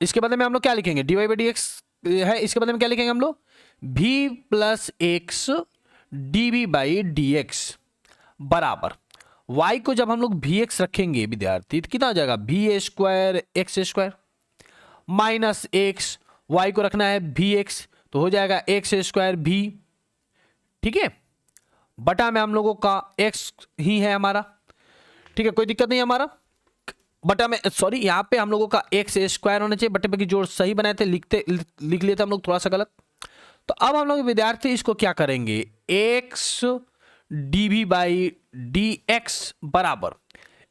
इसके बदले में हम लोग क्या लिखेंगे, dy/dx है, इसके बदले में क्या लिखेंगे हम लोग v प्लस x dv/dx बराबर y को जब हम लोग vx रखेंगे विद्यार्थी, तो कितना हो जाएगा v² x² minus x, y को रखना है vx, तो हो जाएगा x² v, ठीक है, बटा में हम लोगों का x ही है हमारा, ठीक है, कोई दिक्कत नहीं हमारा। बटा में सॉरी यहाँ पे हम लोगों का x² होना चाहिए, बटे पे की जोड़ सही बनाए थे, लिख लिए थे हम लोग थोड़ा सा गलत। तो अब हम लोग विद्यार्थी इसको क्या करेंगे, x dv/dx बराबर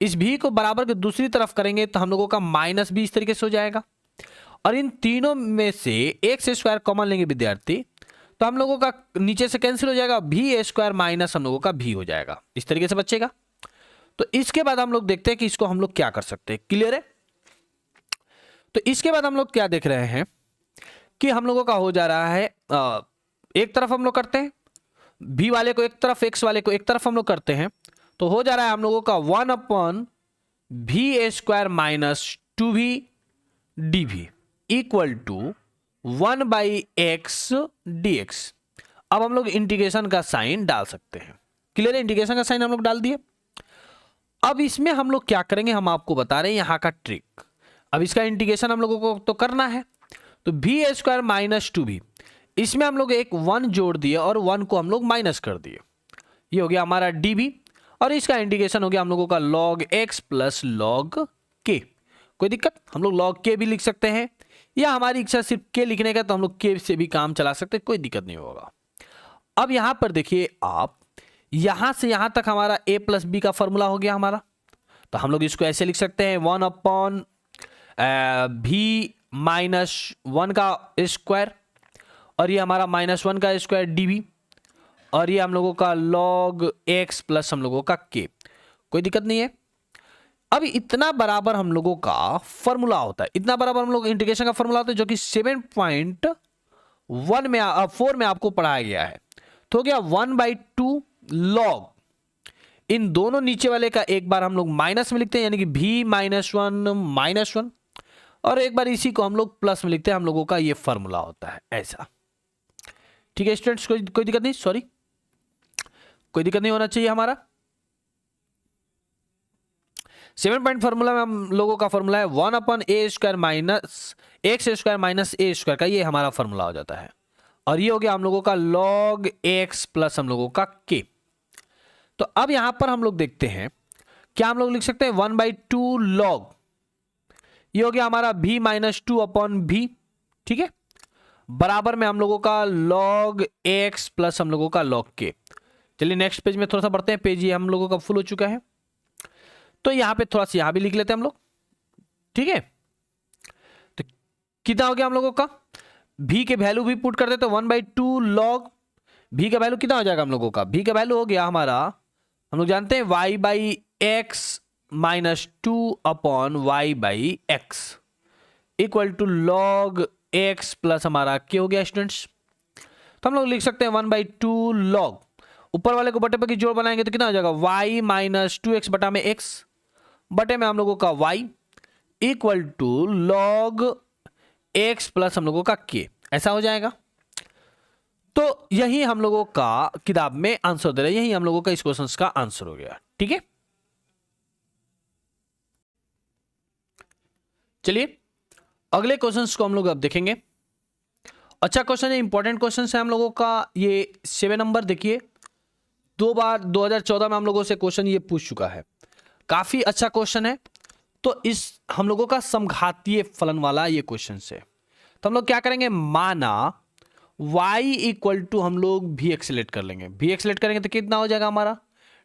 इस v को बराबर के दूसरी तरफ करेंगे तो हम लोगों का माइनस भी इस तरीके से हो जाएगा, और इन तीनों में से x² कॉमन लेंगे विद्यार्थी, तो हम लोगों का नीचे से कैंसिल हो जाएगा, v² माइनस हम लोगों का v हो जाएगा, इस तरीके से बचेगा। तो इसके बाद हम लोग देखते हैं कि इसको हम लोग क्या कर सकते हैं। क्लियर है। तो इसके बाद हम लोग क्या देख रहे हैं कि हम लोगों का हो जा रहा है, एक तरफ हम लोग करते हैं v वाले को एक तरफ, x वाले को एक तरफ हम लोग करते हैं, तो हो जा रहा है हम लोगों का 1/v² minus 2v dv equal to 1/x dx। अब हम लोग इंटीग्रेशन का साइन डाल सकते हैं। क्लियर है, इंटीग्रेशन का साइन हम लोग डाल दिए। अब इसमें हम लोग क्या करेंगे, हम आपको बता रहे हैं यहाँ का ट्रिक। अब इसका इंटीग्रेशन हम लोगों को तो करना है, तो v² माइनस 2v, इसमें हम लोग एक 1 जोड़ दिए और 1 को हम लोग माइनस कर दिए, ये हो गया हमारा dv, और इसका इंटीग्रेशन हो गया हम लोगों का log x plus log k। कोई दिक्कत, हम लोग log k भी लिख सकते हैं, या हमारी इच्छा सिर्फ k लिखने का तो हम लोग k से भी काम चला सकते हैं, कोई दिक्कत नहीं होगा। अब यहां पर देखिए आप, यहां से यहां तक हमारा a प्लस बी का फॉर्मूला हो गया हमारा, तो हम लोग इसको ऐसे लिख सकते हैं 1/v माइनस 1 का स्क्वायर, और ये हमारा -1 का स्क्वायर dv, और ये हम लोगों का log x प्लस हम लोगों का k। कोई दिक्कत नहीं है। अब इतना बराबर हम लोगों का फॉर्मूला होता है, इतना बराबर हम लोग इंटीग्रेशन का फॉर्मूला होता है, जो कि 7.1 में 4 में आपको पढ़ाया गया है। तो हो गया 1/2 log, इन दोनों नीचे वाले का एक बार हम लोग माइनस में लिखते हैं, यानी कि v -1 और एक बार इसी को हम लोग प्लस में लिखते हैं, हम लोगों का ये फॉर्मूला होता है ऐसा। ठीक है स्टूडेंट्स, कोई दिक्कत नहीं, सॉरी कोई दिक्कत नहीं होना चाहिए हमारा। 7 पॉइंट फॉर्मूला में हम लोगों का फॉर्मूला है 1/a² minus x² minus a² का, ये हमारा फॉर्मूला हो जाता है। और ये हो गया हम लोगों का log x प्लस हम लोगों का k। तो अब यहां पर हम लोग देखते हैं, क्या हम लोग लिख सकते हैं 1/2 log, ये हो गया हमारा v माइनस 2/v, ठीक है, बराबर में हम लोगों का log x प्लस हम लोगों का log k। चलिए नेक्स्ट पेज में थोड़ा सा बढ़ते हैं, पेज ये हम लोगों का फुल हो चुका है, तो यहां पे थोड़ा सा यहां भी लिख लेते हैं हम लोग, ठीक है। तो कितना हो गया हम लोगों का, v के वैल्यू भी पुट कर देते हैं 1/2 log, v का वैल्यू कितना हो जाएगा हम लोगों का, v का वैल्यू हो गया हमारा, हम लोग जानते हैं y/x minus 2/y/x equal to log x plus हमारा k हो गया स्टूडेंट्स। तो हम लोग लिख सकते हैं 1/2 log, ऊपर वाले को बटे पर की जोड़ बनाएंगे तो कितना हो जाएगा y माइनस 2x बटा में x बटे में हम लोगों का y equal to log x plus हम लोगों का k, ऐसा हो जाएगा। तो यही हम लोगों का किताब में आंसर दे रहे हैं, यही हम लोगों का इस क्वेश्चन का आंसर हो गया, ठीक है। चलिए अगले क्वेश्चंस को हम लोग अब देखेंगे। अच्छा क्वेश्चन है, इंपॉर्टेंट क्वेश्चन है हम लोगों का, ये 7 नंबर देखिए, 2 बार 2014 में हम लोगों से क्वेश्चन ये पूछ चुका है, काफी अच्छा क्वेश्चन है। तो इस हम लोगों का समघातीय फलन वाला ये क्वेश्चन है। तो हम लोग क्या करेंगे, माना y इक्वल टू हम लोग v एक्सलेट कर लेंगे, v एक्सलेट करेंगे तो कितना हो जाएगा हमारा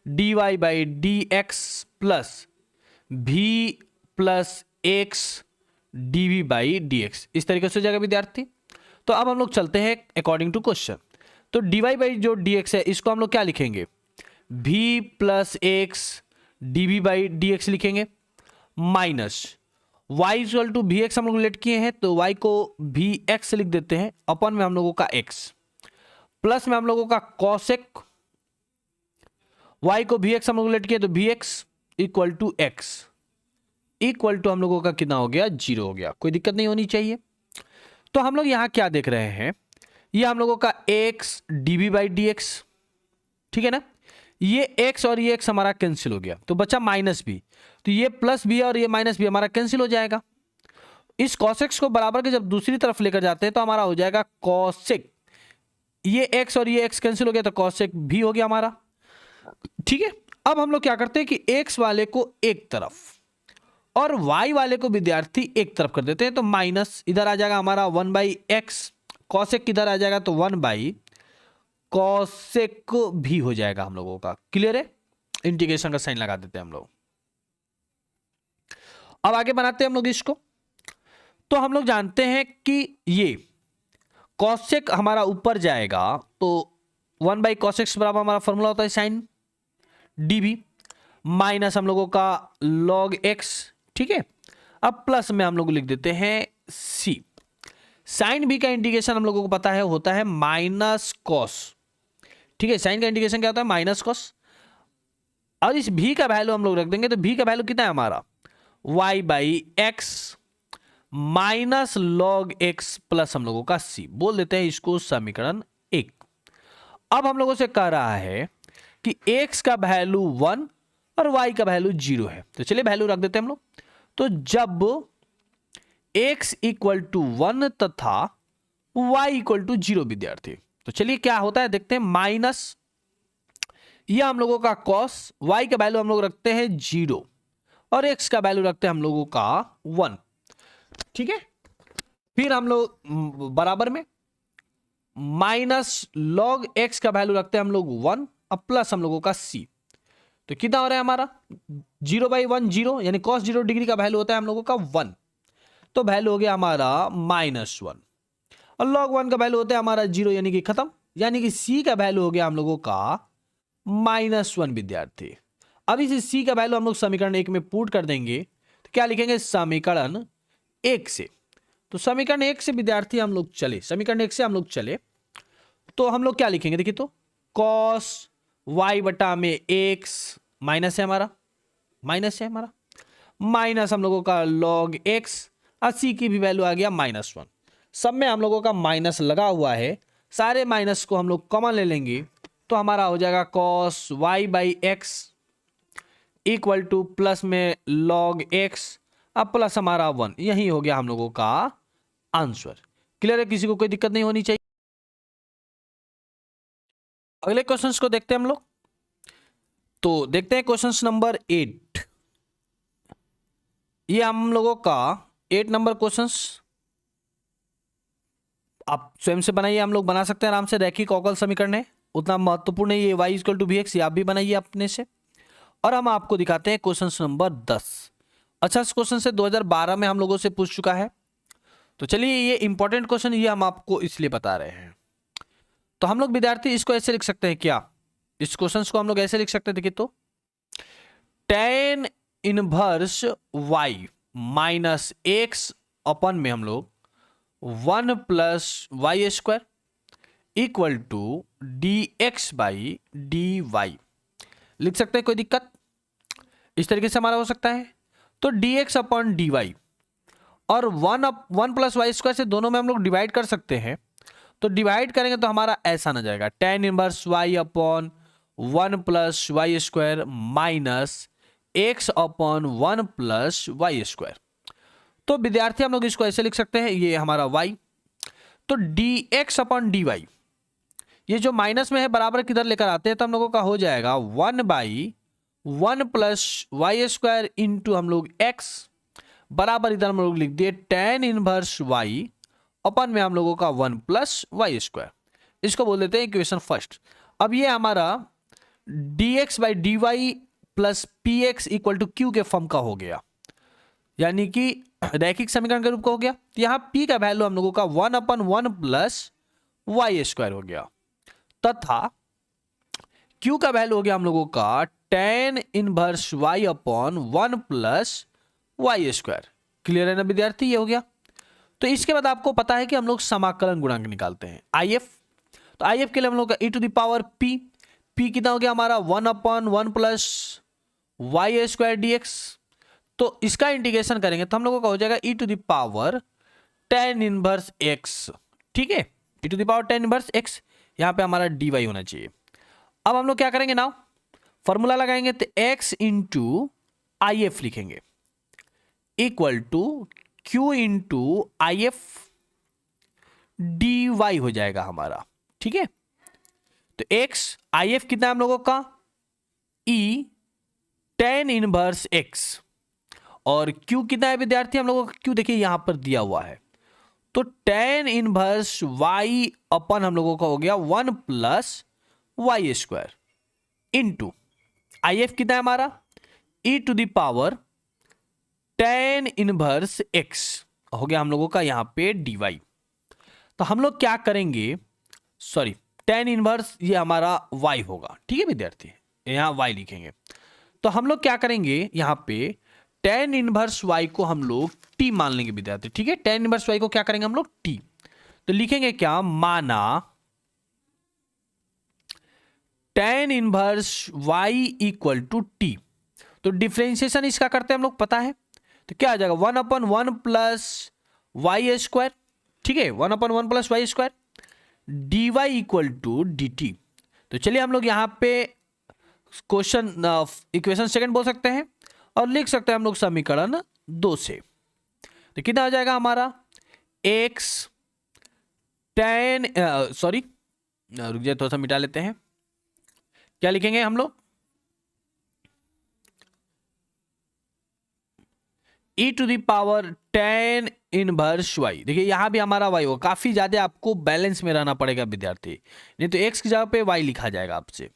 dy/dx plus v plus x dv/dx, इस तरीके से हो जाएगा विद्यार्थी। तो अब हम लोग चलते हैं अकॉर्डिंग टू क्वेश्चन। तो dy जो dx है इसको हम लोग क्या लिखेंगे, v प्लस x dv/dx लिखेंगे, minus y equal to v x हम लोग लेट किए हैं तो y को वी एक्स लिख देते हैं, अपन में हम लोगों का x प्लस में हम लोगों का कॉसेक, y को वी एक्स हम लोग लेट किए तो v x equal to x equal to हम लोगों का कितना हो गया 0 हो गया, कोई दिक्कत नहीं होनी चाहिए। तो हम लोग यहां क्या देख रहे हैं, ये हम लोगों का x dv/dx, ठीक है ना, ये x और ये x हमारा कैंसिल हो गया तो बचा माइनस b, तो ये प्लस b और ये माइनस b हमारा कैंसिल हो जाएगा। इस cos को बराबर के जब दूसरी तरफ लेकर जाते हैं तो हमारा हो जाएगा cosec, ये x और ये x कैंसिल हो गया तो cosec भी हो गया हमारा, ठीक है। अब हम लोग क्या करते हैं कि x वाले को एक तरफ और y वाले को विद्यार्थी एक तरफ कर देते हैं, तो माइनस इधर आ जाएगा हमारा 1/x, cosec किधर आ जाएगा तो 1/cosec भी हो जाएगा हम लोगों का, क्लियर है। इंटीग्रेशन का साइन लगा देते हैं हम लोग। अब आगे बनाते हैं हम लोग इसको। तो हम लोग जानते हैं कि ये cosec हमारा ऊपर जाएगा तो 1/cosec बराबर हमारा फॉर्मूला होता है साइन dv माइनस हम लोगों का log x, ठीक है। अब प्लस में हम लोग लिख देते हैं c, साइन b का इंटीग्रेशन हम लोगों को पता है होता है माइनस कॉस, ठीक है, साइन का इंटीग्रेशन क्या होता है माइनस कॉस। और इस v का वैल्यू हम लोग रख देंगे तो v का वैल्यू कितना है हमारा y/x minus log x plus हम लोगों का c, बोल देते हैं इसको समीकरण 1। अब हम लोगों से कह रहा है कि x का वैल्यू 1 और y का वैल्यू 0 है, तो चलिए वैल्यू रख देते हैं हम लोग। तो जब x इक्वल टू 1 तथा y इक्वल टू 0 विद्यार्थी, तो चलिए क्या होता है देखते हैं, माइनस ये हम लोगों का cos, y का वैल्यू हम लोग रखते हैं 0 और x का वैल्यू रखते हैं हम लोगों का 1, ठीक है। फिर हम लोग बराबर में माइनस log x का वैल्यू रखते हैं हम लोग 1 और प्लस हम लोगों का c, तो कितना हो रहा है हमारा 0/1 0, यानी cos 0 डिग्री का वैल्यू होता है हम लोगों का 1, तो वैल्यू हो गया हमारा -1 और log 1 का वैल्यू होता है हमारा 0, यानी कि खत्म, यानी कि c का वैल्यू हो गया हम लोगों का -1 विद्यार्थी। अब इस c का वैल्यू हम लोग समीकरण 1 में पुट कर देंगे तो क्या लिखेंगे समीकरण 1 से, तो समीकरण 1 से विद्यार्थी हम लोग चले, समीकरण 1 से हम लोग चले तो हम लोग क्या लिखेंगे देखिए, तो cos y बटा में x माइनस है हमारा, माइनस है हमारा, माइनस हम लोगों का log x और c की भी वैल्यू आ गया -1, सब में हम लोगों का माइनस लगा हुआ है, सारे माइनस को हम लोग कॉमन ले लेंगे तो हमारा हो जाएगा cos y/x equal two plus में log x, अब प्लस हमारा 1, यही हो गया हम लोगों का आंसर। क्लियर है? किसी को कोई दिक्कत नहीं होनी चाहिए। अगले क्वेश्चंस को देखते हैं हम लोग। तो देखते हैं क्वेश्चंस नंबर 8। ये हम लोगों का 8 नंबर क्वेश्चंस आप स्वयं से बनाइए, हम लोग बना सकते हैं आराम से। रैखिक अवकल समीकरण है, उतना महत्वपूर्ण है ये y equal to v x, ये आप भी बनाइए अपने से। और हम आपको दिखाते हैं क्वेश्चन नंबर 10। अच्छा, इस क्वेश्चन से 2012 में हम लोगों से पूछ चुका है। तो चलिए, ये इंपॉर्टेंट क्वेश्चन ये हम आपको इसलिए बता रहे हैं। तो हम लोग विद्यार्थी इसको ऐसे लिख सकते हैं क्या, इस क्वेश्चन को हम लोग ऐसे लिख सकते हैं, देखिए तो tan inverse y minus x अपन में हम लोग 1 plus y square equal to d x by d y लिख सकते हैं। कोई दिक्कत? इस तरीके से हमारा हो सकता है। तो d x upon d y और 1 प्लस वाई स्क्वायर से दोनों में हम लोग डिवाइड कर सकते हैं। तो डिवाइड करेंगे तो हमारा ऐसा ना जाएगा, tan inverse y upon 1 plus y square minus x upon 1 plus y square. तो विद्यार्थी हम लोग इसको ऐसे लिख सकते हैं, ये हमारा y। तो d x upon d y, ये जो माइनस में है बराबर किधर लेकर आते हैं तो हम लोगों का हो जाएगा 1 by 1 plus y square into हम लोग x बराबर इधर हम लोग लिख दिए tan इनवर्स y अपन में हम लोगों का 1 प्लस वाई स्क्वायर। इसको बोल देते हैं इक्वेशन फर्स्ट। अब ये हमारा dx by d y plus p x equal to q के फॉर्म का हो गया, यानी कि रैखिक समीकरण के रूप का हो गया। यहां p का वैल्यू हम लोगों का 1 अपन 1 प्लस वाई स्क्वायर हो गया, तथा q का वैल्यू हो गया हम लोगों का tan inverse y upon 1 plus y square. Clear है ना विद्यार्थी? ये हो गया। तो इसके बाद आपको पता है कि हम लोग समाकलन गुणांक निकालते हैं IF। तो IF के लिए हम लोग का e to the power p कितना हो गया हमारा 1 upon 1 plus y square d x. तो इसका इंटीग्रेशन करेंगे तो हम लोगों का हो जाएगा e to the power tan inverse x। ठीक है, e to the power tan inverse x, यहां पे हमारा dy होना चाहिए। अब हम लोग क्या करेंगे ना, फॉर्मूला लगाएंगे तो x इंटू IF लिखेंगे equal to q into IF dy हो जाएगा हमारा। ठीक है, तो x IF कितना है हम लोगों का e tan इनवर्स x और q कितना है विद्यार्थी हम लोगों का, q देखिए यहां पर दिया हुआ है। तो tan इनवर्स y अपन हम लोगों का हो गया 1 plus y square into IF कितना है हमारा e to the power tan inverse x हो गया हम लोगों का यहां पे dy। तो हम लोग क्या करेंगे, सॉरी tan इनवर्स ये हमारा y होगा। ठीक है विद्यार्थी, यहां y लिखेंगे। तो हम लोग क्या करेंगे यहां पे tan इनवर्स y को हम लोग t मान लेंगे विद्यार्थी। ठीक है, tan इनवर्स y को क्या करेंगे हम लोग t। तो लिखेंगे क्या, माना tan inverse y equal to t। तो डिफरेंशिएशन इसका करते हैं हम लोग, पता है। तो क्या आ जाएगा 1 अपन 1 प्लस वाई स्क्वायर। ठीक है, 1 अपन 1 plus y square d y equal to d t. तो चलिए हम लोग यहाँ पे क्वेश्चन इक्वेशन सेकंड बोल सकते हैं और लिख सकते हैं हम लोग समीकरण 2 से। तो कितना आ जाएगा हमारा x tan सॉरी रुक जाए, थोड़ा सा मिटा लेते हैं। क्या लिखेंगे हम लोग, e to the power tan inverse y। देखिए यहां भी हमारा y होगा, काफी ज्यादा आपको बैलेंस में रहना पड़ेगा विद्यार्थी, नहीं तो x की जगह पे y लिखा जाएगा आपसे।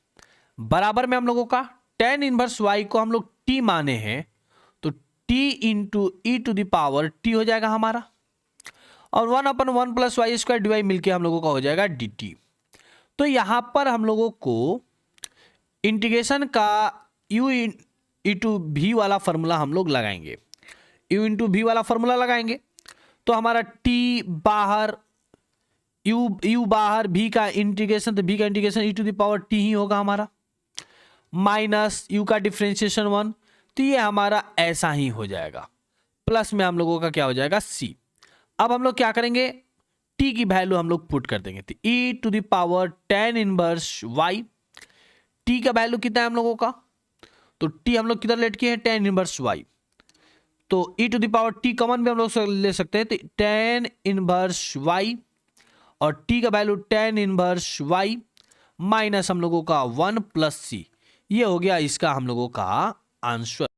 बराबर में हम लोगों का tan इनवर्स y को हम लोग t माने हैं, तो t into e to the power t हो जाएगा हमारा, और 1 अपन 1 plus y square d y मिलकर हम लोगों का हो जाएगा डी टी। तो यहां पर हम लोगों को इंटीग्रेशन का u ई टू भी वाला फॉर्मूला हम लोग लगाएंगे, u इंटू भी वाला फॉर्मूला लगाएंगे। तो हमारा t बाहर u बाहर v का इंटीग्रेशन, तो v का integration e to the power t ही होगा हमारा, माइनस u का डिफरेंशिएशन 1। तो ये हमारा ऐसा ही हो जाएगा, प्लस में हम लोगों का क्या हो जाएगा c। अब हम लोग क्या करेंगे, t की वैल्यू हम लोग पुट कर देंगे, तो e to the power tan inverse y, t का वैल्यू कितना है हम लोगों का, तो टी हम लोग किधर लेट किए हैं, टेन इनवर्स वाई। तो e to the power t common भी हम लोग ले सकते हैं, तो टेन इनवर्स वाई और टी का value tan inverse y minus हम लोगों का वन प्लस सी। ये हो गया इसका हम लोगों का आंसर।